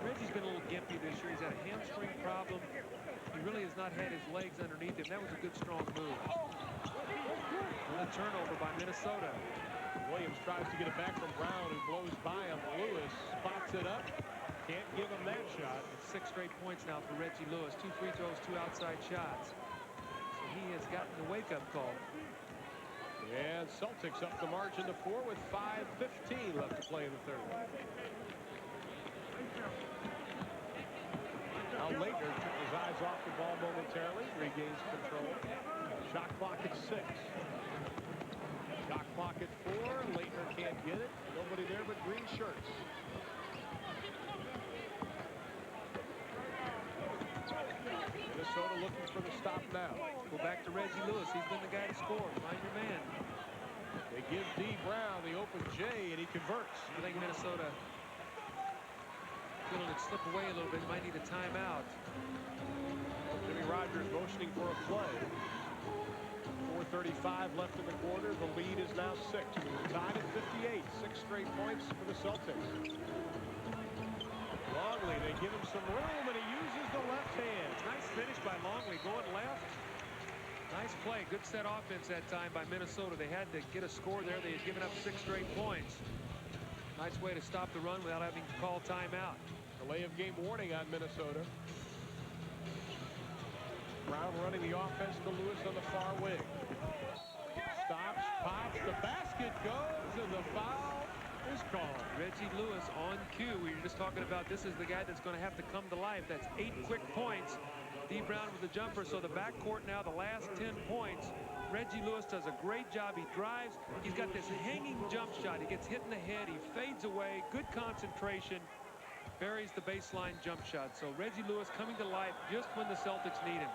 Reggie's been a little gimpy this year. He's had a hamstring problem. He really has not had his legs underneath him. That was a good, strong move. And a turnover by Minnesota. Williams tries to get it back from Brown, who blows by him. Lewis spots it up. Can't give him that shot. It's 6 straight points now for Reggie Lewis. 2 free throws, 2 outside shots. So he has gotten the wake-up call. And Celtics up the margin to 4 with 5:15 left to play in the third. Now Leitner took his eyes off the ball momentarily, regains control. Shot clock at 6. Shot clock at 4. Leitner can't get it. Nobody there but green shirts. Minnesota looking for the stop now. Go back to Reggie Lewis. He's been the guy to score. Find your man. They give D. Brown the open J, and he converts. I think Minnesota feeling it slip away a little bit. Might need a timeout. Jimmy Rogers motioning for a play. 4:35 left in the quarter. The lead is now 6. We're tied at 58. 6 straight points for the Celtics. Longley, they give him some room, and he uses the left hand. Nice finish by Longley, going left. Nice play. Good set offense that time by Minnesota. They had to get a score there. They had given up 6 straight points. Nice way to stop the run without having to call timeout. Delay of game warning on Minnesota. Brown running the offense to Lewis on the far wing. Stops, pops, the basket goes, and the foul is called. Reggie Lewis on cue. We were just talking about this is the guy that's going to have to come to life. That's 8 quick points. D. Brown with the jumper. So the backcourt now, the last 10 points. Reggie Lewis does a great job. He drives. He's got this hanging jump shot. He gets hit in the head. He fades away. Good concentration. Buries the baseline jump shot. So Reggie Lewis coming to life just when the Celtics need him.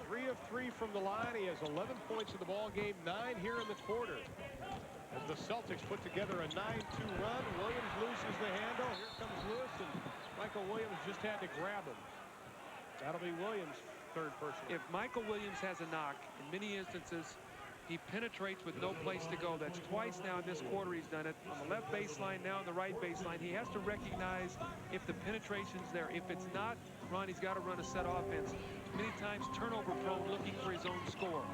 3 of 3 from the line. He has 11 points in the ball game, 9 here in the quarter. As the Celtics put together a 9-2 run. Williams loses the handle. Here comes Lewis, and Michael Williams just had to grab him. That'll be Williams' third person. If Michael Williams has a knock, in many instances, he penetrates with no place to go. That's twice now in this quarter he's done it. On the left baseline, now on the right baseline. He has to recognize if the penetration's there. If it's not, Ronnie's got to run a set offense. Many times turnover prone, looking for his own score.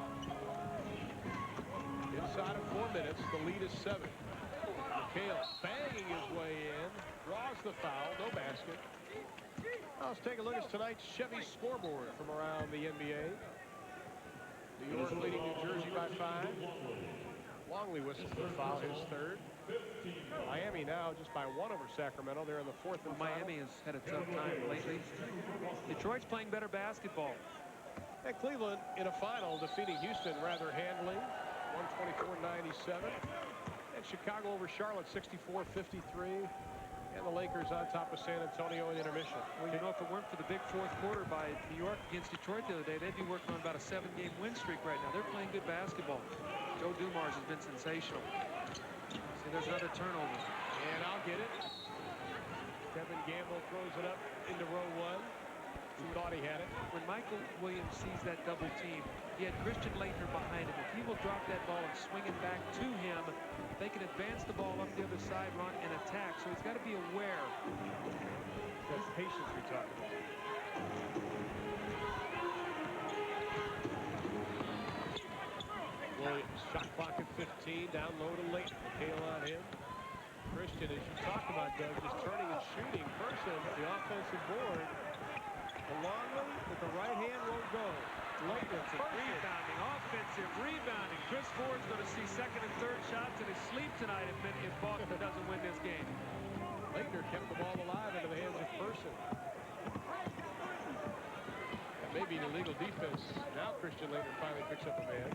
Inside of 4 minutes, the lead is 7. McHale banging his way in, draws the foul, no basket. Now let's take a look at tonight's Chevy scoreboard from around the NBA. New York leading New Jersey by 5. Longley whistled the foul, his third. Miami now just by 1 over Sacramento. They're in the 4th and Miami has had a tough time lately. Detroit's playing better basketball. And Cleveland in a final defeating Houston rather handily, 124-97. And Chicago over Charlotte, 64-53. And the Lakers on top of San Antonio in intermission. Well, you know, if it weren't for the big fourth quarter by New York against Detroit the other day, they'd be working on about a 7-game win streak right now. They're playing good basketball. Joe Dumars has been sensational. See, there's another turnover. And I'll get it. Kevin Gamble throws it up into row 1. He thought he had it. When Michael Williams sees that double team, he had Christian Laettner behind him. If he will drop that ball and swing it back to him, they can advance the ball up the other side, run, and attack. So he's got to be aware. That's patience we're talking about. Williams, shot clock at 15, down low to Laettner. McHale on him. Christian, as you talked about, Doug, just turning and shooting. Person, the offensive board. Longley with the right hand won't go. Laettner Rebounding, offensive rebounding. Chris Ford's going to see second and third shots in his sleep tonight if Boston doesn't win this game. Laettner kept the ball alive into the hands of Person. That may be an illegal defense. Now Christian Laettner finally picks up a man.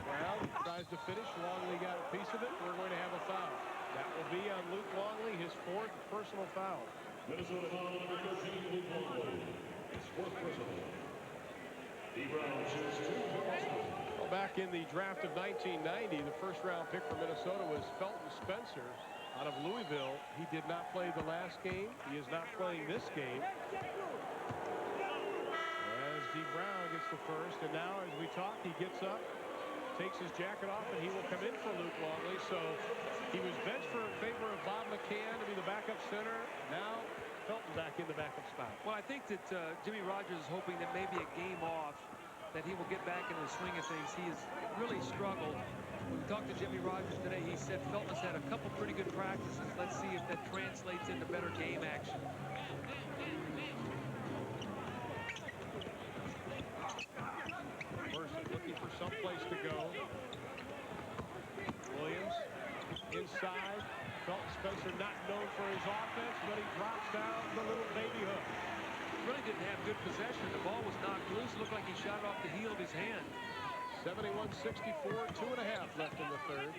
Brown tries to finish. Longley got a piece of it. We're going to have a foul. That will be on Luke Longley, his 4th personal foul. Minnesota foul number 13, Luke Longley. His 4th personal. D. Brown shoots 2 for Boston. Well, back in the draft of 1990, the first-round pick for Minnesota was Felton Spencer out of Louisville. He did not play the last game. He is not playing this game. As D. Brown gets the first, and now as we talk, he gets up, takes his jacket off, and he will come in for Luke Longley. So he was benched for favor of Bob McCann to be the backup center. Now Felton back in the backup spot. Well, I think that Jimmy Rogers is hoping that maybe a game off, that he will get back in the swing of things. He has really struggled. When we talked to Jimmy Rogers today, he said Felton's had a couple pretty good practices. Let's see if that translates into better game action. Person looking for some place to go. Williams inside. Felton Spencer not known for his offense, but he drops down the little baby hook. Really didn't have good possession. The ball was knocked loose. Looked like he shot it off the heel of his hand. 71-64, 2.5 left in the third.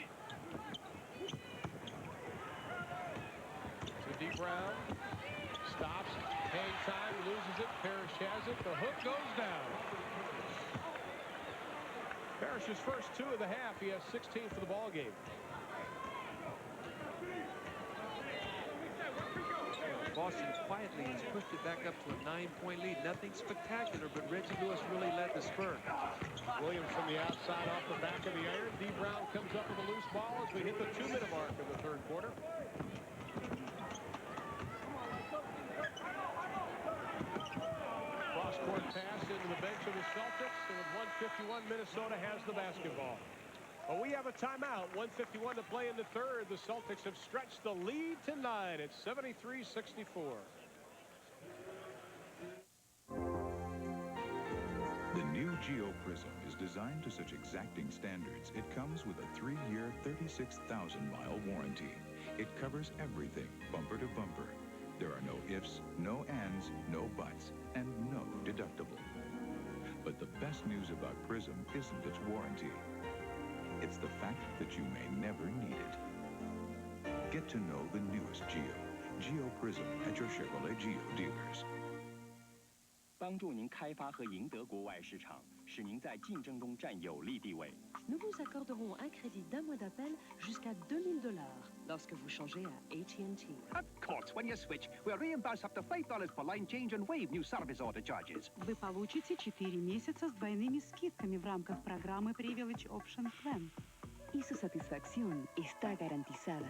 To D. Brown. Stops. Hang time. Loses it. Parrish has it. The hook goes down. Parrish's first 2 of the half. He has 16 for the ball game. Boston quietly has pushed it back up to a 9-point lead. Nothing spectacular, but Reggie Lewis really led the spurt. Williams from the outside off the back of the iron. D. Brown comes up with a loose ball as we hit the 2-minute mark in the third quarter. Cross-court pass into the bench of the Celtics. And with 1:51, Minnesota has the basketball. Well, we have a timeout. 1:51 to play in the third. The Celtics have stretched the lead to 9. It's 73-64. The new Geo Prism is designed to such exacting standards, it comes with a 3-year, 36,000-mile warranty. It covers everything, bumper to bumper. There are no ifs, no ands, no buts, and no deductible. But the best news about Prism isn't its warranty. It's the fact that you may never need it. Get to know the newest Geo. Geo Prism at your Chevrolet Geo dealers. 帮助您开发和赢得国外市场，使您在竞争中占有利地位。nous vous accorderons un crédit d'un mois d'appel jusqu'à $2,000 lorsque vous changez à AT&T. Of course, when you switch, we'll reimburse up to $5 per line change and waive new service order charges. Вы получите 4 месяца с двойными скидками в рамках программы Privilege Option Plan. Y su satisfacción está garantizada.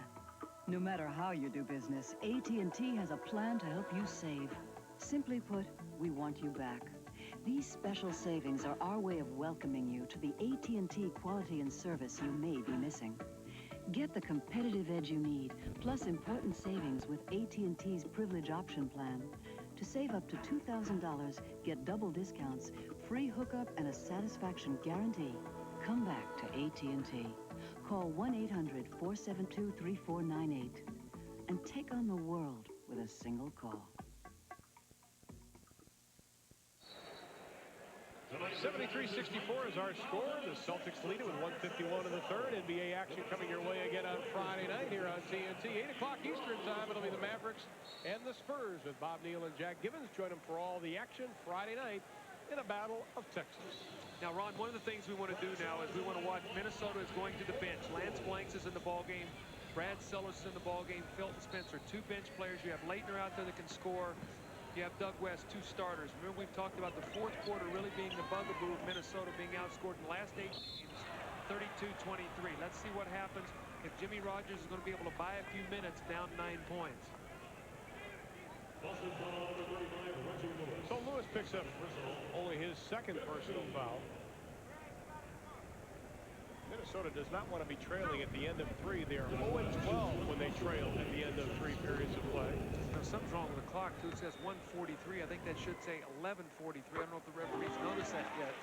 No matter how you do business, AT&T has a plan to help you save. Simply put, we want you back. These special savings are our way of welcoming you to the AT&T quality and service you may be missing. Get the competitive edge you need, plus important savings with AT&T's Privilege Option Plan. To save up to $2,000, get double discounts, free hookup, and a satisfaction guarantee. Come back to AT&T. Call 1-800-472-3498 and take on the world with a single call. 73-64 is our score. The Celtics lead it with 1:51 in the third. NBA action coming your way again on Friday night here on TNT. 8 o'clock Eastern time. It'll be the Mavericks and the Spurs with Bob Neal and Jack Gibbons. Join them for all the action Friday night in a battle of Texas. Now, Ron, one of the things we want to do now is we want to watch Minnesota is going to the bench. Lance Blanks is in the ballgame. Brad Sellers is in the ballgame. Felton Spencer, 2 bench players. You have Leitner out there that can score. You have Doug West, 2 starters. Remember, we've talked about the fourth quarter really being the bugaboo of Minnesota being outscored in the last 8 games, 32-23. Let's see what happens if Jimmy Rogers is going to be able to buy a few minutes down 9 points. So Lewis picks up only his second personal foul. Minnesota does not want to be trailing at the end of 3. They are 0-12 when they trail at the end of 3 periods of play. Now, something's wrong with the clock, too. It says 1:43. I think that should say 11:43. I don't know if the referees noticed that yet.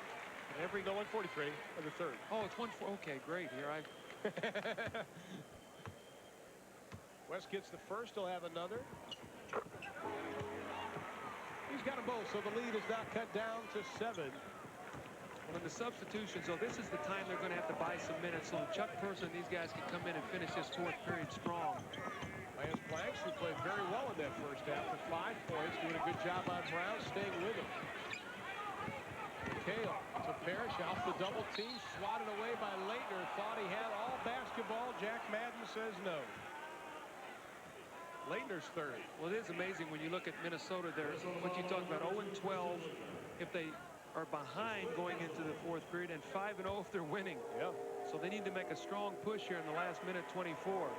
No, 1:43 of the third. Oh, it's 1:4. Okay, great. Here West gets the first. He'll have another. He's got them both, so the lead is now cut down to 7. Well, in the substitutions, so this is the time they're going to have to buy some minutes so Chuck Person and these guys can come in and finish this fourth period strong. Lance Blanks, who played very well in that first half with 5 points, doing a good job on Brown, staying with him. McHale to Parrish, off the double team, swatted away by Leitner. Thought he had all basketball. Jack Madden says no. Leitner's third. Well, it is amazing when you look at Minnesota there. What you talk about, 0-12 if they are behind going into the fourth period, and 5-0 if they're winning. Yeah. So they need to make a strong push here in the last minute 24.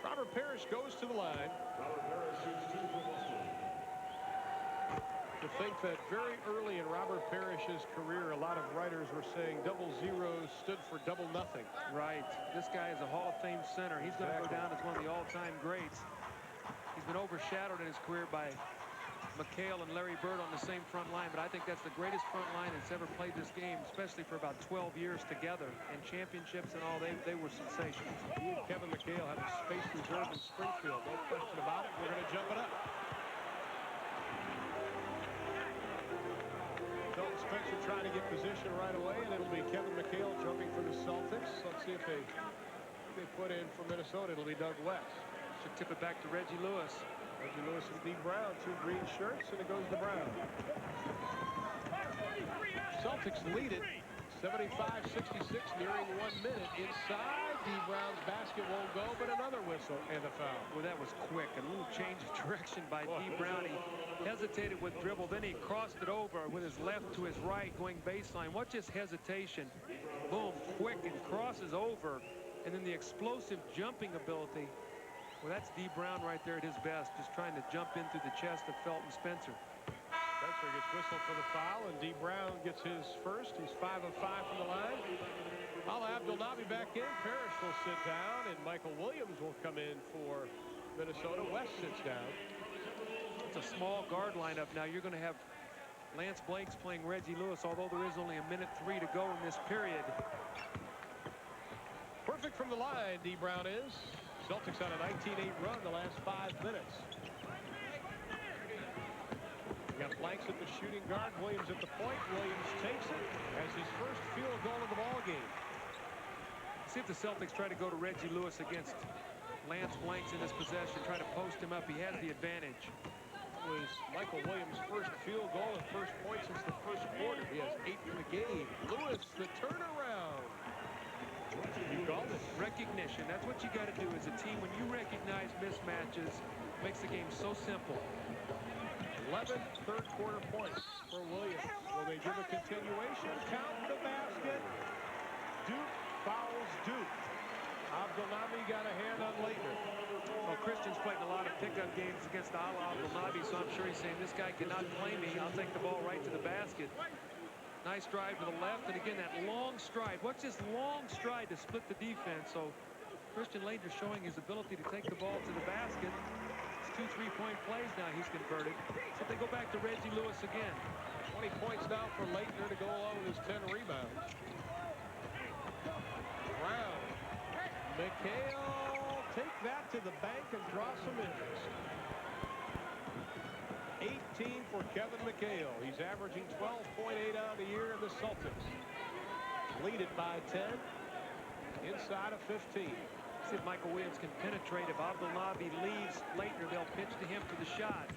Robert Parrish goes to the line. Robert Parrish shoots 2 for Boston. To think that very early in Robert Parrish's career, a lot of writers were saying double zeros stood for double nothing. Right. This guy is a Hall of Fame center. He's going to go down as one of the all-time greats. He's been overshadowed in his career by McHale and Larry Bird on the same front line, but I think that's the greatest front line that's ever played this game, especially for about 12 years together. And championships and all, they were sensational. He and Kevin McHale have a space reserve in Springfield. No question about it. We're going to jump it up. Felton Spencer trying to get position right away, and it'll be Kevin McHale jumping for the Celtics. Let's see if they put in for Minnesota. It'll be Doug West. Should tip it back to Reggie Lewis. Reggie Lewis and Dee Brown, 2 green shirts, and it goes to Brown. Celtics lead it, 75-66, nearing 1 minute. Inside, Dee Brown's basket won't go, but another whistle and a foul. Well, that was quick. A little change of direction by Dee Brown. He hesitated with dribble, then he crossed it over with his left to his right, going baseline. Watch his hesitation. Boom, quick, and crosses over. And then the explosive jumping ability. Well, that's Dee Brown right there at his best, just trying to jump in through the chest of Felton Spencer. Spencer gets whistled for the foul, and Dee Brown gets his first. He's 5 of 5 from the line. Alaa Abdelnaby back in. Parrish will sit down, and Michael Williams will come in for Minnesota. West sits down. It's a small guard lineup now. You're going to have Lance Blanks playing Reggie Lewis, although there is only 1:03 to go in this period. Perfect from the line, Dee Brown is. Celtics on a 19-8 run the last 5 minutes. We got Blanks at the shooting guard, Williams at the point. Williams takes it as his first field goal of the ball game. See if the Celtics try to go to Reggie Lewis against Lance Blanks in this possession, try to post him up. He has the advantage. was Michael Williams' first field goal and first point since the first quarter. He has 8 in the game. Lewis, the turnaround. You called it. Recognition. That's what you got to do as a team. When you recognize mismatches, it makes the game so simple. 11 third-quarter points for Williams. Will they give a continuation? Count the basket. Duke fouls Duke. Abdelnaby got a hand on Leitner. Well, Christian's played a lot of pickup games against Abdelnaby, so I'm sure he's saying, this guy cannot play me. I'll take the ball right to the basket. Nice drive to the left, and again, that long stride. What's this long stride to split the defense? So Christian Leitner showing his ability to take the ball to the basket. It's 2 3-point plays now he's converted. So they go back to Reggie Lewis again. 20 points now for Leitner to go along with his 10 rebounds. Brown. McHale, take that to the bank and draw some interest. 18 for Kevin McHale. He's averaging 12.8 on the year in the Celtics. Lead it by 10. Inside of 15. See if Michael Williams can penetrate. If Abdelnaby leaves Leitner, they'll pitch to him for the shot.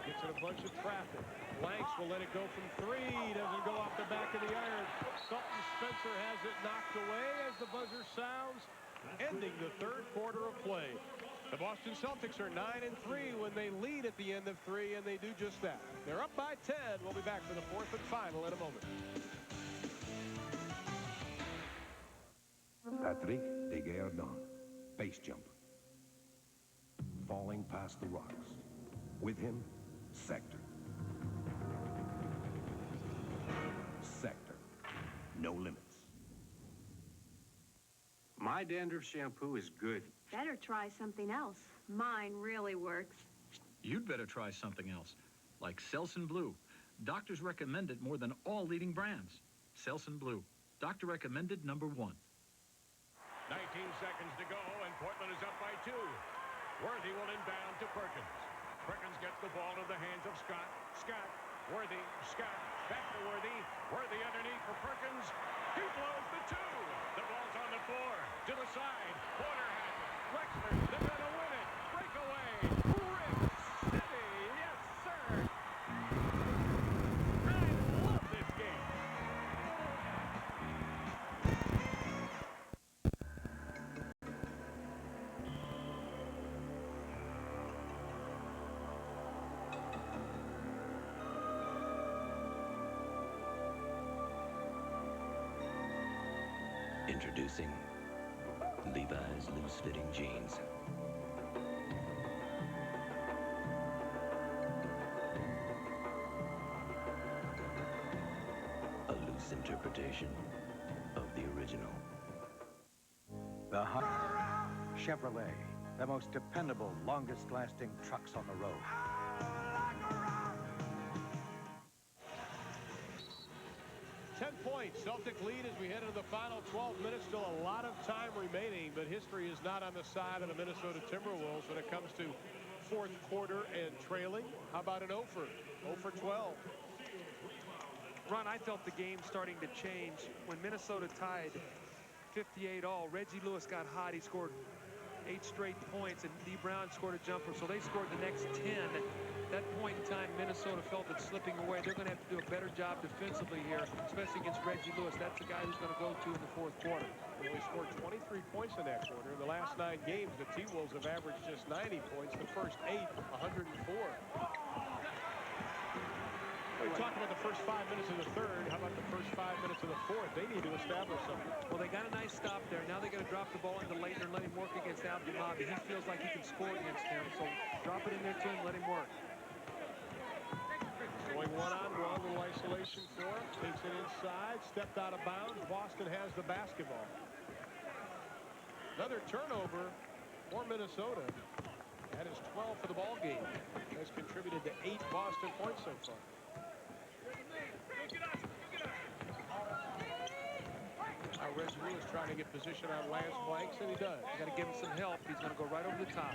Gets in a bunch of traffic. Blanks will let it go from 3. Doesn't go off the back of the iron. Sultan Spencer has it knocked away as the buzzer sounds, ending the third quarter of play. The Boston Celtics are 9-3 when they lead at the end of 3, and they do just that. They're up by 10. We'll be back for the fourth and final in a moment. Patrick Desjardins, base jumper. Falling past the rocks. With him, Sector. Sector. No limits. My dandruff shampoo is good. Better try something else. Mine really works. You'd better try something else, like Selsun Blue. Doctors recommend it more than all leading brands. Selsun Blue. Doctor recommended #1. 19 seconds to go, and Portland is up by 2. Worthy will inbound to Perkins. Perkins gets the ball into the hands of Scott. Scott, Worthy, Scott, back to Worthy. Worthy underneath for Perkins. He blows the 2. The ball's on the floor. To the side. Porter has it. Wexler, they're going to win it. Breakaway. Rip City. Yes, sir. I love this game. Introducing Levi's loose-fitting jeans. A loose interpretation of the original. The Chevrolet, the most dependable, longest-lasting trucks on the road. 10 points. Celtic lead as we head into the final 12 minutes. Still a lot of time remaining, but history is not on the side of the Minnesota Timberwolves when it comes to fourth quarter and trailing. How about an 0 for 12? Ron, I felt the game starting to change when Minnesota tied 58-all. Reggie Lewis got hot. He scored 8 straight points, and D. Brown scored a jumper, so they scored the next 10. At that point in time, Minnesota felt it slipping away. They're going to have to do a better job defensively here, especially against Reggie Lewis. That's the guy who's going to go to in the fourth quarter. Well, they scored 23 points in that quarter. In the last 9 games, the T-Wolves have averaged just 90 points. The first 8, 104. We talked about the first 5 minutes of the third. How about the first 5 minutes of the fourth? They need to establish something. Well, they got a nice stop there. Now they got to drop the ball into Leitner and let him work against Abdelnaby. He feels like he can score against him, so drop it in there to him, let him work. Going one-on-one, little isolation for him. Takes it inside, stepped out of bounds. Boston has the basketball. Another turnover for Minnesota. That is 12 for the ball game. Has contributed to 8 Boston points so far. Now Reggie Lewis trying to get position on Lance Blanks, and he does. You got to give him some help. He's going to go right over the top.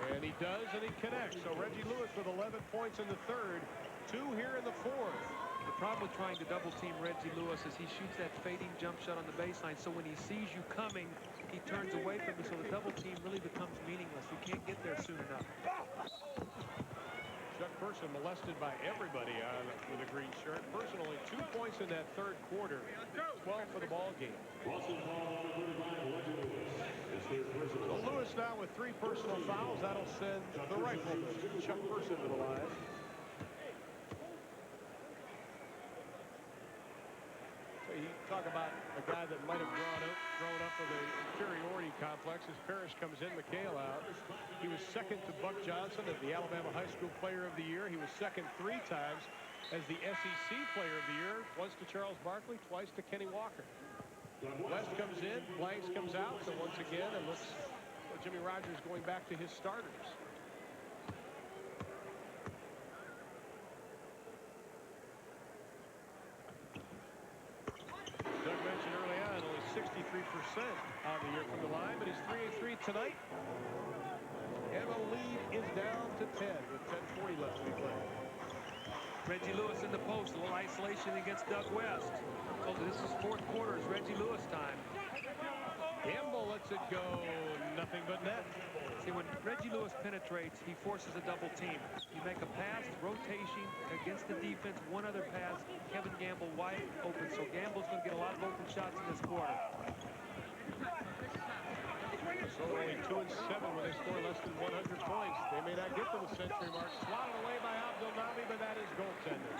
And he does, and he connects. So Reggie Lewis with 11 points in the third, 2 here in the fourth. The problem with trying to double-team Reggie Lewis is he shoots that fading jump shot on the baseline, so when he sees you coming, he turns away from you, so the double team really becomes meaningless. You can't get there soon enough. Chuck Person molested by everybody with a green shirt. Person only 2 points in that third quarter. 12 for the ball game. So Lewis now with 3 personal fouls. That'll send the rifleman, Chuck Person, to the line. So you talk about a guy that might have grown up with an inferiority complex. As Parrish comes in, McHale out. He was second to Buck Johnson as the Alabama High School Player of the Year. He was second 3 times as the SEC Player of the Year, once to Charles Barkley, twice to Kenny Walker. West comes in, Blanks comes out, so once again it looks like Jimmy Rogers going back to his starters. Doug mentioned early on, only 63% on the year from the line, but he's 3-3 tonight. And the lead is down to 10 with 10:40 left to be played. Reggie Lewis in the post, a little isolation against Doug West. So this is fourth quarter, it's Reggie Lewis time. Gamble lets it go, nothing but net. See, when Reggie Lewis penetrates, he forces a double team. You make a pass, rotation against the defense, one other pass, Kevin Gamble wide open. So Gamble's going to get a lot of open shots in this quarter. So only 2 and 7 when they score less than 100 points. They may not get to the century mark. Swatted away by Abdel Nabi, but that is goaltender.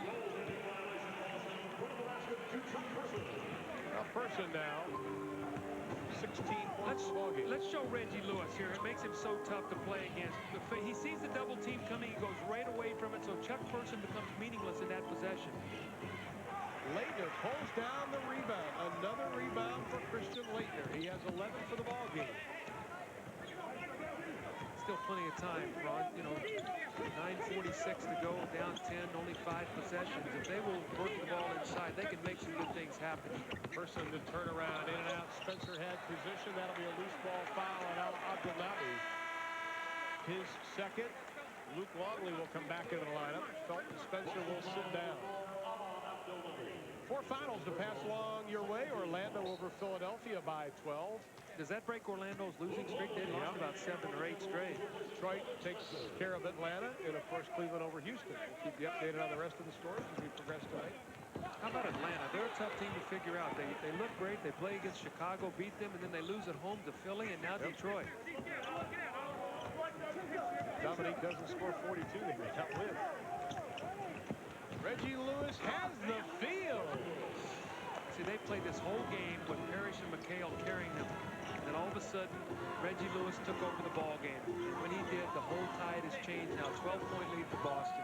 Now Person now. 16 points ball game. Let's show Reggie Lewis here. It makes him so tough to play against. He sees the double team coming. He goes right away from it. So Chuck Person becomes meaningless in that possession. Leitner pulls down the rebound. Another rebound for Christian Leitner. He has 11 for the ball game. Still plenty of time, Ron. You know, 9:46 to go, down 10, only 5 possessions. If they will work the ball inside, they can make some good things happen. Person to turn around, in and out. Spencer had position. That'll be a loose ball foul on Abdel Nabi. His second. Luke Longley will come back into the lineup. Felton Spencer will sit down. 4 finals to pass along your way. Orlando over Philadelphia by 12. Does that break Orlando's losing streak? They lost about 7 or 8 straight. Detroit takes care of Atlanta, and of course Cleveland over Houston. We'll keep you updated on the rest of the scores as we progress tonight. How about Atlanta? They're a tough team to figure out. They look great. They play against Chicago, beat them, and then they lose at home to Philly and now Detroit. Dominique doesn't score 42. They may not win. Reggie Lewis has the field. See, they played this whole game with Parrish and McHale carrying them. And then all of a sudden, Reggie Lewis took over the ball game. When he did, the whole tide has changed now. 12-point lead for Boston.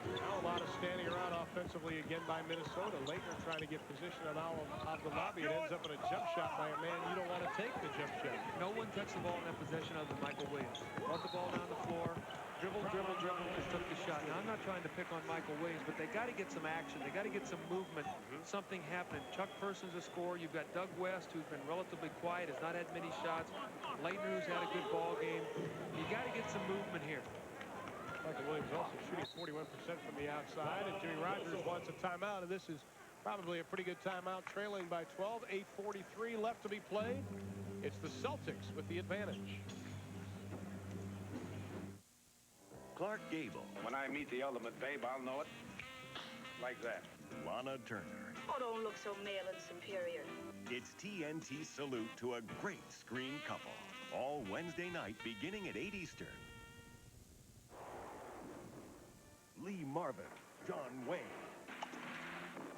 Now a lot of standing around offensively again by Minnesota. Leitner trying to get position on Abdel Nabi. It ends up in a jump shot by a man you don't want to take the jump shot. No one touched the ball in that possession other than Michael Williams. Brought the ball down the floor. Dribble, and took the shot. Now, I'm not trying to pick on Michael Williams, but they got to get some action. They got to get some movement, something happening. Chuck Person's a scorer. You've got Doug West, who's been relatively quiet, has not had many shots. Leitner, who's had a good ball game. You got to get some movement here. Michael Williams also shooting 41% from the outside, and Jimmy Rogers wants a timeout, and this is probably a pretty good timeout, trailing by 12. 8:43 left to be played. It's the Celtics with the advantage. Clark Gable. When I meet the ultimate babe, I'll know it. Like that. Lana Turner. Oh, don't look so male and superior. It's TNT Salute to a great screen couple. All Wednesday night beginning at 8 Eastern. Lee Marvin, John Wayne.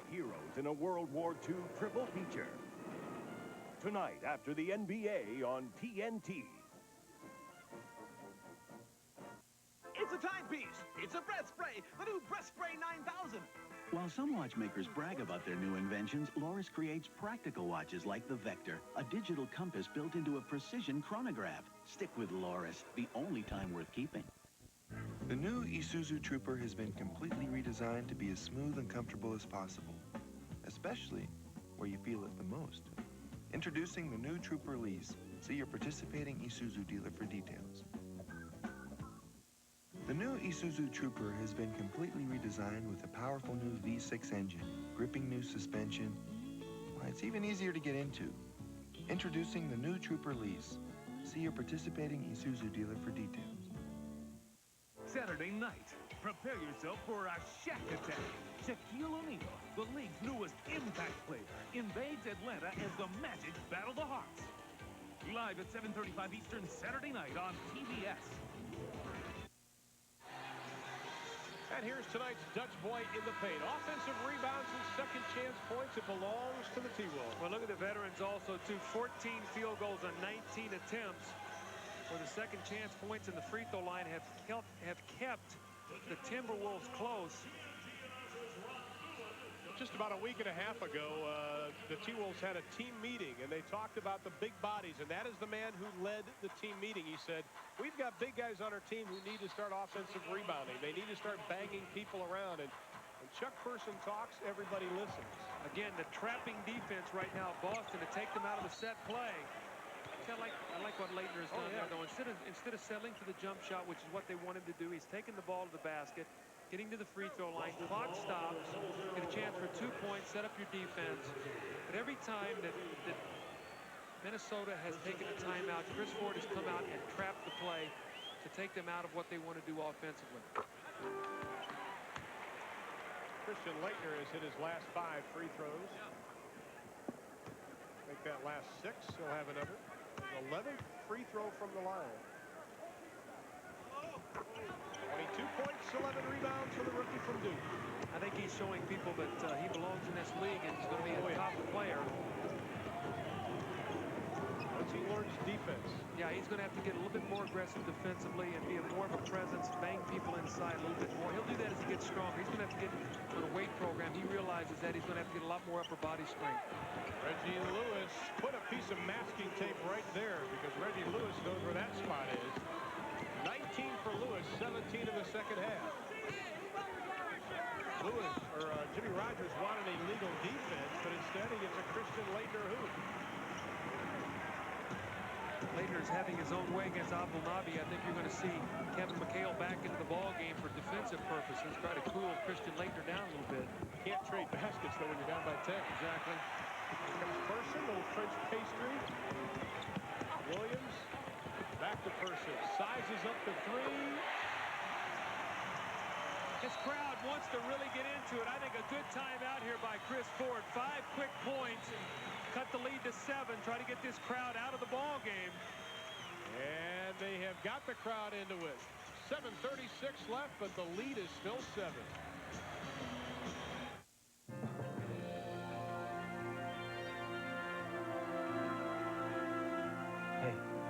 Heroes in a World War II triple feature. Tonight after the NBA on TNT. It's a timepiece. It's a breath spray. The new Breath Spray 9000. While some watchmakers brag about their new inventions, Loris creates practical watches like the Vector, a digital compass built into a precision chronograph. Stick with Loris, the only time worth keeping. The new Isuzu Trooper has been completely redesigned to be as smooth and comfortable as possible, especially where you feel it the most. Introducing the new Trooper Lease. See your participating Isuzu dealer for details. The new Isuzu Trooper has been completely redesigned with a powerful new V6 engine, gripping new suspension. Why, it's even easier to get into. Introducing the new Trooper Lease. See your participating Isuzu dealer for details. Saturday night, prepare yourself for a Shaq attack. Shaquille O'Neal, the league's newest impact player, invades Atlanta as the Magic battle the Hawks. Live at 7:35 Eastern Saturday night on TBS. And here's tonight's Dutch boy in the paint. Offensive rebounds and second chance points. It belongs to the T-Wolves. Well, look at the veterans also, too. 14 field goals on 19 attempts. Where the second chance points in the free throw line have kept the Timberwolves close. Just about a week and a half ago, the T-Wolves had a team meeting, and they talked about the big bodies, and that is the man who led the team meeting. He said, we've got big guys on our team who need to start offensive rebounding. They need to start banging people around, and when Chuck Person talks, everybody listens. Again, the trapping defense right now, Boston, to take them out of the set play. I like what Leitner has done there, though. Instead of settling for the jump shot, which is what they want him to do, he's taken the ball to the basket, getting to the free throw line, clock stops, get a chance for 2 points, set up your defense. But every time that Minnesota has taken a timeout, Chris Ford has come out and trapped the play to take them out of what they want to do offensively. Christian Laettner has hit his last 5 free throws. Make that last 6. He'll have another. 11th free throw from the line. 22 points, 11 rebounds for the rookie from Duke. I think he's showing people that he belongs in this league and he's going to be a top player. Once he learns defense. Yeah, he's going to have to get a little bit more aggressive defensively and be more of a presence, bang people inside a little bit more. He'll do that as he gets stronger. He's going to have to get on a weight program. He realizes that he's going to have to get a lot more upper body strength. Reggie Lewis put a piece of masking tape right there because Reggie Lewis knows where that spot is. 19 for Lewis, 17 in the second half. Jimmy Rogers wanted a legal defense, but instead he gets a Christian Laettner hoop. Laettner's having his own way against Abdul Nabi. I think you're going to see Kevin McHale back into the ball game for defensive purposes, try to cool Christian Laettner down a little bit. Can't trade baskets, though, when you're down by 10. Exactly. Here comes Person, little French pastry. Williams, back to Person. Sizes up the 3. This crowd wants to really get into it. I think a good timeout here by Chris Ford. 5 quick points. Cut the lead to 7. Try to get this crowd out of the ball game. And they have got the crowd into it. 7:36 left, but the lead is still 7.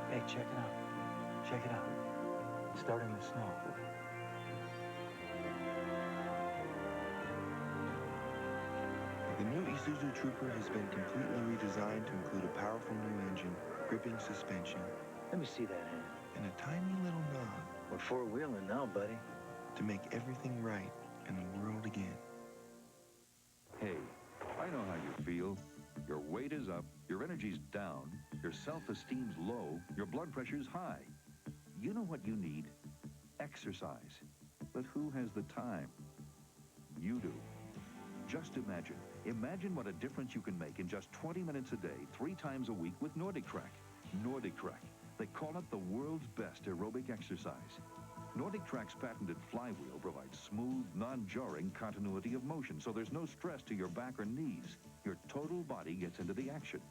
Hey, check it out. Check it out. It's starting to snow. The new Isuzu Trooper has been completely redesigned to include a powerful new engine, gripping suspension, Let me see that hand. and a tiny little knob We're four-wheeling now, buddy. to make everything right in the world again. Hey, I know how you feel. Your weight is up, your energy's down, your self-esteem's low, your blood pressure's high. You know what you need? Exercise. But who has the time? You do. Just imagine what a difference you can make in just 20 minutes a day, 3 times a week with NordicTrack. NordicTrack. They call it the world's best aerobic exercise. NordicTrack's patented flywheel provides smooth, non-jarring continuity of motion, so there's no stress to your back or knees. Your total body gets into the action.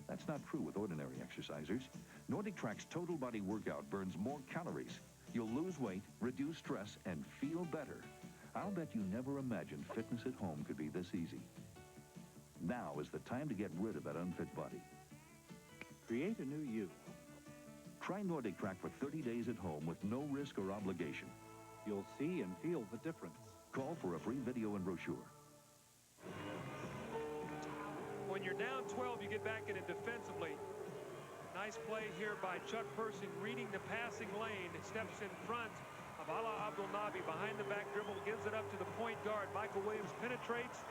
That's not true with ordinary exercisers. NordicTrack's total body workout burns more calories. You'll lose weight, reduce stress, and feel better. I'll bet you never imagined fitness at home could be this easy. Now is the time to get rid of that unfit body. Create a new you. Try NordicTrack for 30 days at home with no risk or obligation. You'll see and feel the difference. Call for a free video and brochure. When you're down 12, you get back in it defensively. Nice play here by Chuck Person, reading the passing lane. It steps in front of Alaa Abdul Nabi. Behind the back dribble, gives it up to the point guard. Michael Williams penetrates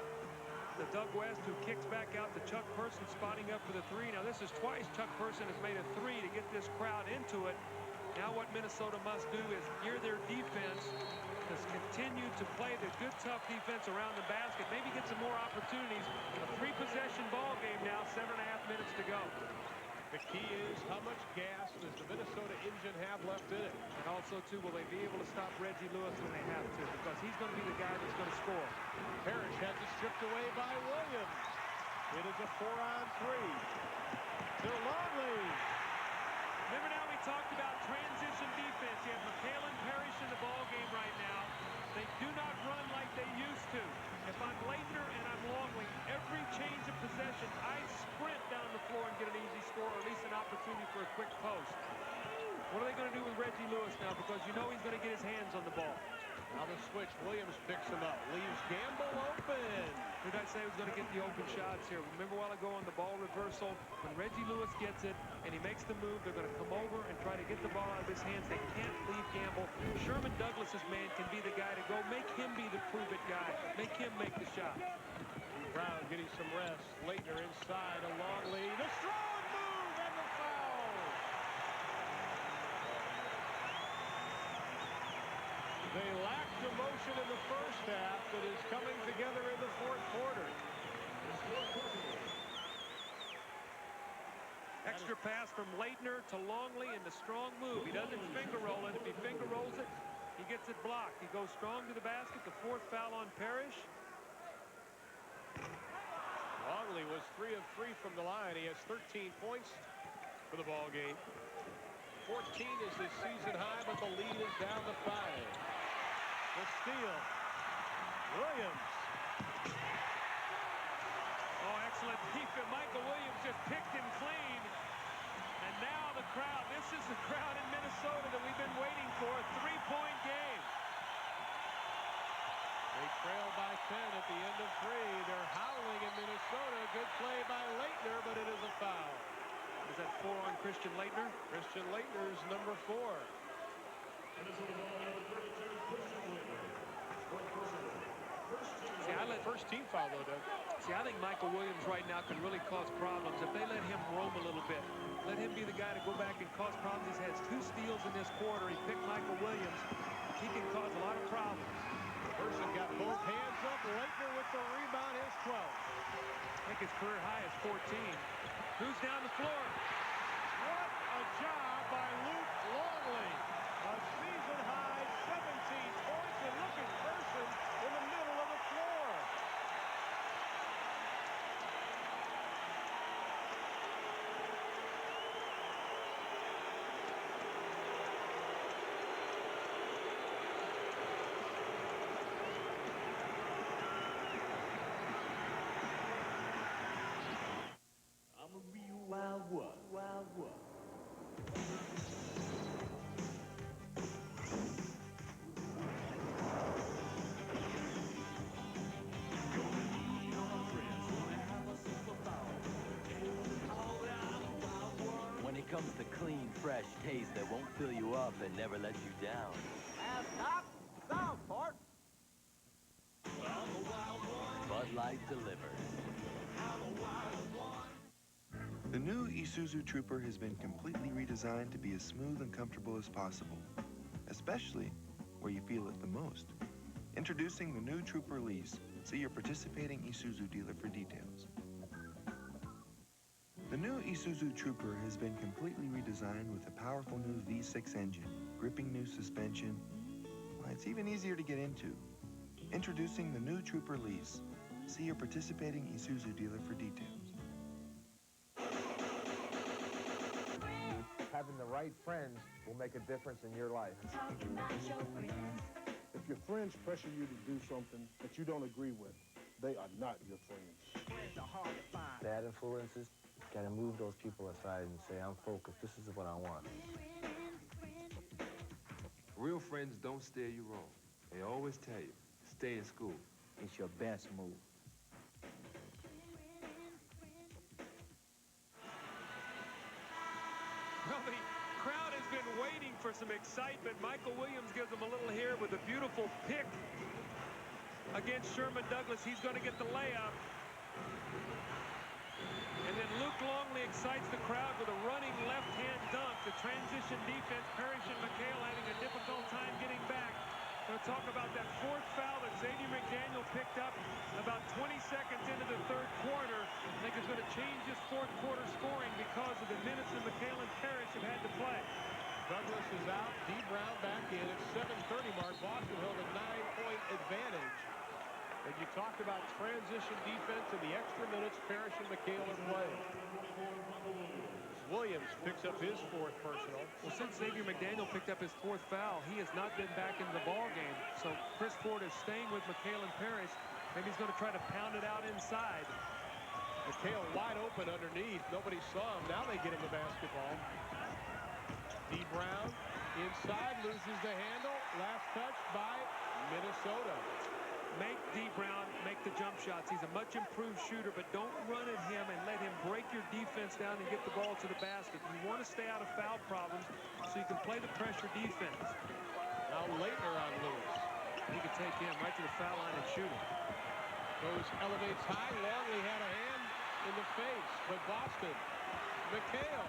to Doug West, who kicks back out to Chuck Person, spotting up for the 3. Now, this is twice Chuck Person has made a 3 to get this crowd into it. Now what Minnesota must do is gear their defense to continue to play the good, tough defense around the basket. Maybe get some more opportunities. A 3-possession ball game now, 7.5 minutes to go. The key is how much gas does the Minnesota engine have left in it? And also, too, will they be able to stop Reggie Lewis when they have to? Because he's going to be the guy that's going to score. Parrish has it stripped away by Williams. It is a 4-on-3 to Longley. Remember now we talked about transition defense. You have McHale and Parrish in the ball game right now. They do not run like they used to. If I'm Leitner and I'm Longley, every change of possession, I sprint down the floor and get an easy score, or at least an opportunity for a quick post. What are they going to do with Reggie Lewis now? Because you know he's going to get his hands on the ball. Now the switch. Williams picks him up. Leaves Gamble open. Who did I say was going to get the open shots here? Remember a while ago on the ball reversal, when Reggie Lewis gets it and he makes the move, they're going to come over and try to get the ball out of his hands. They can't leave Gamble. Sherman Douglas's man can be the guy to go. Make him be the prove-it guy. Make him make the shot. Brown getting some rest. Leitner inside. A long lead. The strong move and the foul. They lacked emotion in the first half that is coming together in the fourth quarter. Extra pass from Leitner to Longley in the strong move. He doesn't finger roll it. If he finger rolls it, he gets it blocked. He goes strong to the basket. The fourth foul on Parrish. Longley was 3 of 3 from the line. He has 13 points for the ball game. 14 is his season high, but the lead is down to 5. The steal. Williams. Oh, excellent defense. Michael Williams just picked him clean. And now the crowd. This is the crowd in Minnesota that we've been waiting for. A 3-point game. They trail by 10 at the end of 3. They're howling in Minnesota. Good play by Leitner, but it is a foul. Is that 4 on Christian Leitner? Christian Leitner's number 4. See, first team foul, though, Doug. See, I think Michael Williams right now can really cause problems if they let him roam a little bit. Let him be the guy to go back and cause problems. He has 2 steals in this quarter. He picked Michael Williams. He can cause a lot of problems. Person got both hands up. Leitner with the rebound, his 12th. I think his career high is 14. Who's down the floor? What a job by Luke Longley. A season high 17 points, and look at Person in the middle of the floor. I'm a real wild one. Wild one. When it comes to clean, fresh taste that won't fill you up and never let you down. Stop! Southport! Bud Light delivers. The new Isuzu Trooper has been completely redesigned to be as smooth and comfortable as possible, especially where you feel it the most. Introducing the new Trooper Lease. See your participating Isuzu dealer for details. The new Isuzu Trooper has been completely redesigned with a powerful new V6 engine, gripping new suspension. Why, it's even easier to get into. Introducing the new Trooper Lease. See your participating Isuzu dealer for details. Having the right friends will make a difference in your life. If your friends pressure you to do something that you don't agree with, they are not your friends. Bad influences, gotta move those people aside and say, I'm focused, this is what I want. Real friends don't steer you wrong. They always tell you, stay in school. It's your best move. Well, the crowd has been waiting for some excitement. Michael Williams gives them a little here with a beautiful pick against Sherman Douglas. He's going to get the layup. And then Luke Longley excites the crowd with a running left-hand dunk. The transition defense, Parrish and McHale having a difficult time getting back. They're talk about that fourth foul that Xavier McDaniel picked up about 20 seconds into the third quarter. I think it's going to change this fourth quarter scoring because of the minutes that McHale and Parrish have had to play. Douglas is out. D. Brown back in at 7:30 mark. Boston held a 9-point advantage. And you talked about transition defense and the extra minutes Parrish and McHale are playing. Williams picks up his fourth personal. Well, since Xavier McDaniel picked up his fourth foul, he has not been back in the ball game. So Chris Ford is staying with McHale and Parrish. Maybe he's going to try to pound it out inside. McHale wide open underneath. Nobody saw him. Now they get him the basketball. D. Brown inside, loses the handle. Last touch by Minnesota. Make D. Brown make the jump shots. He's a much improved shooter, but don't run at him and let him break your defense down and get the ball to the basket. You want to stay out of foul problems so you can play the pressure defense. Now Leitner on Lewis. He can take him right to the foul line and shoot him. Elevates high. Longley had a hand in the face, but Boston. McHale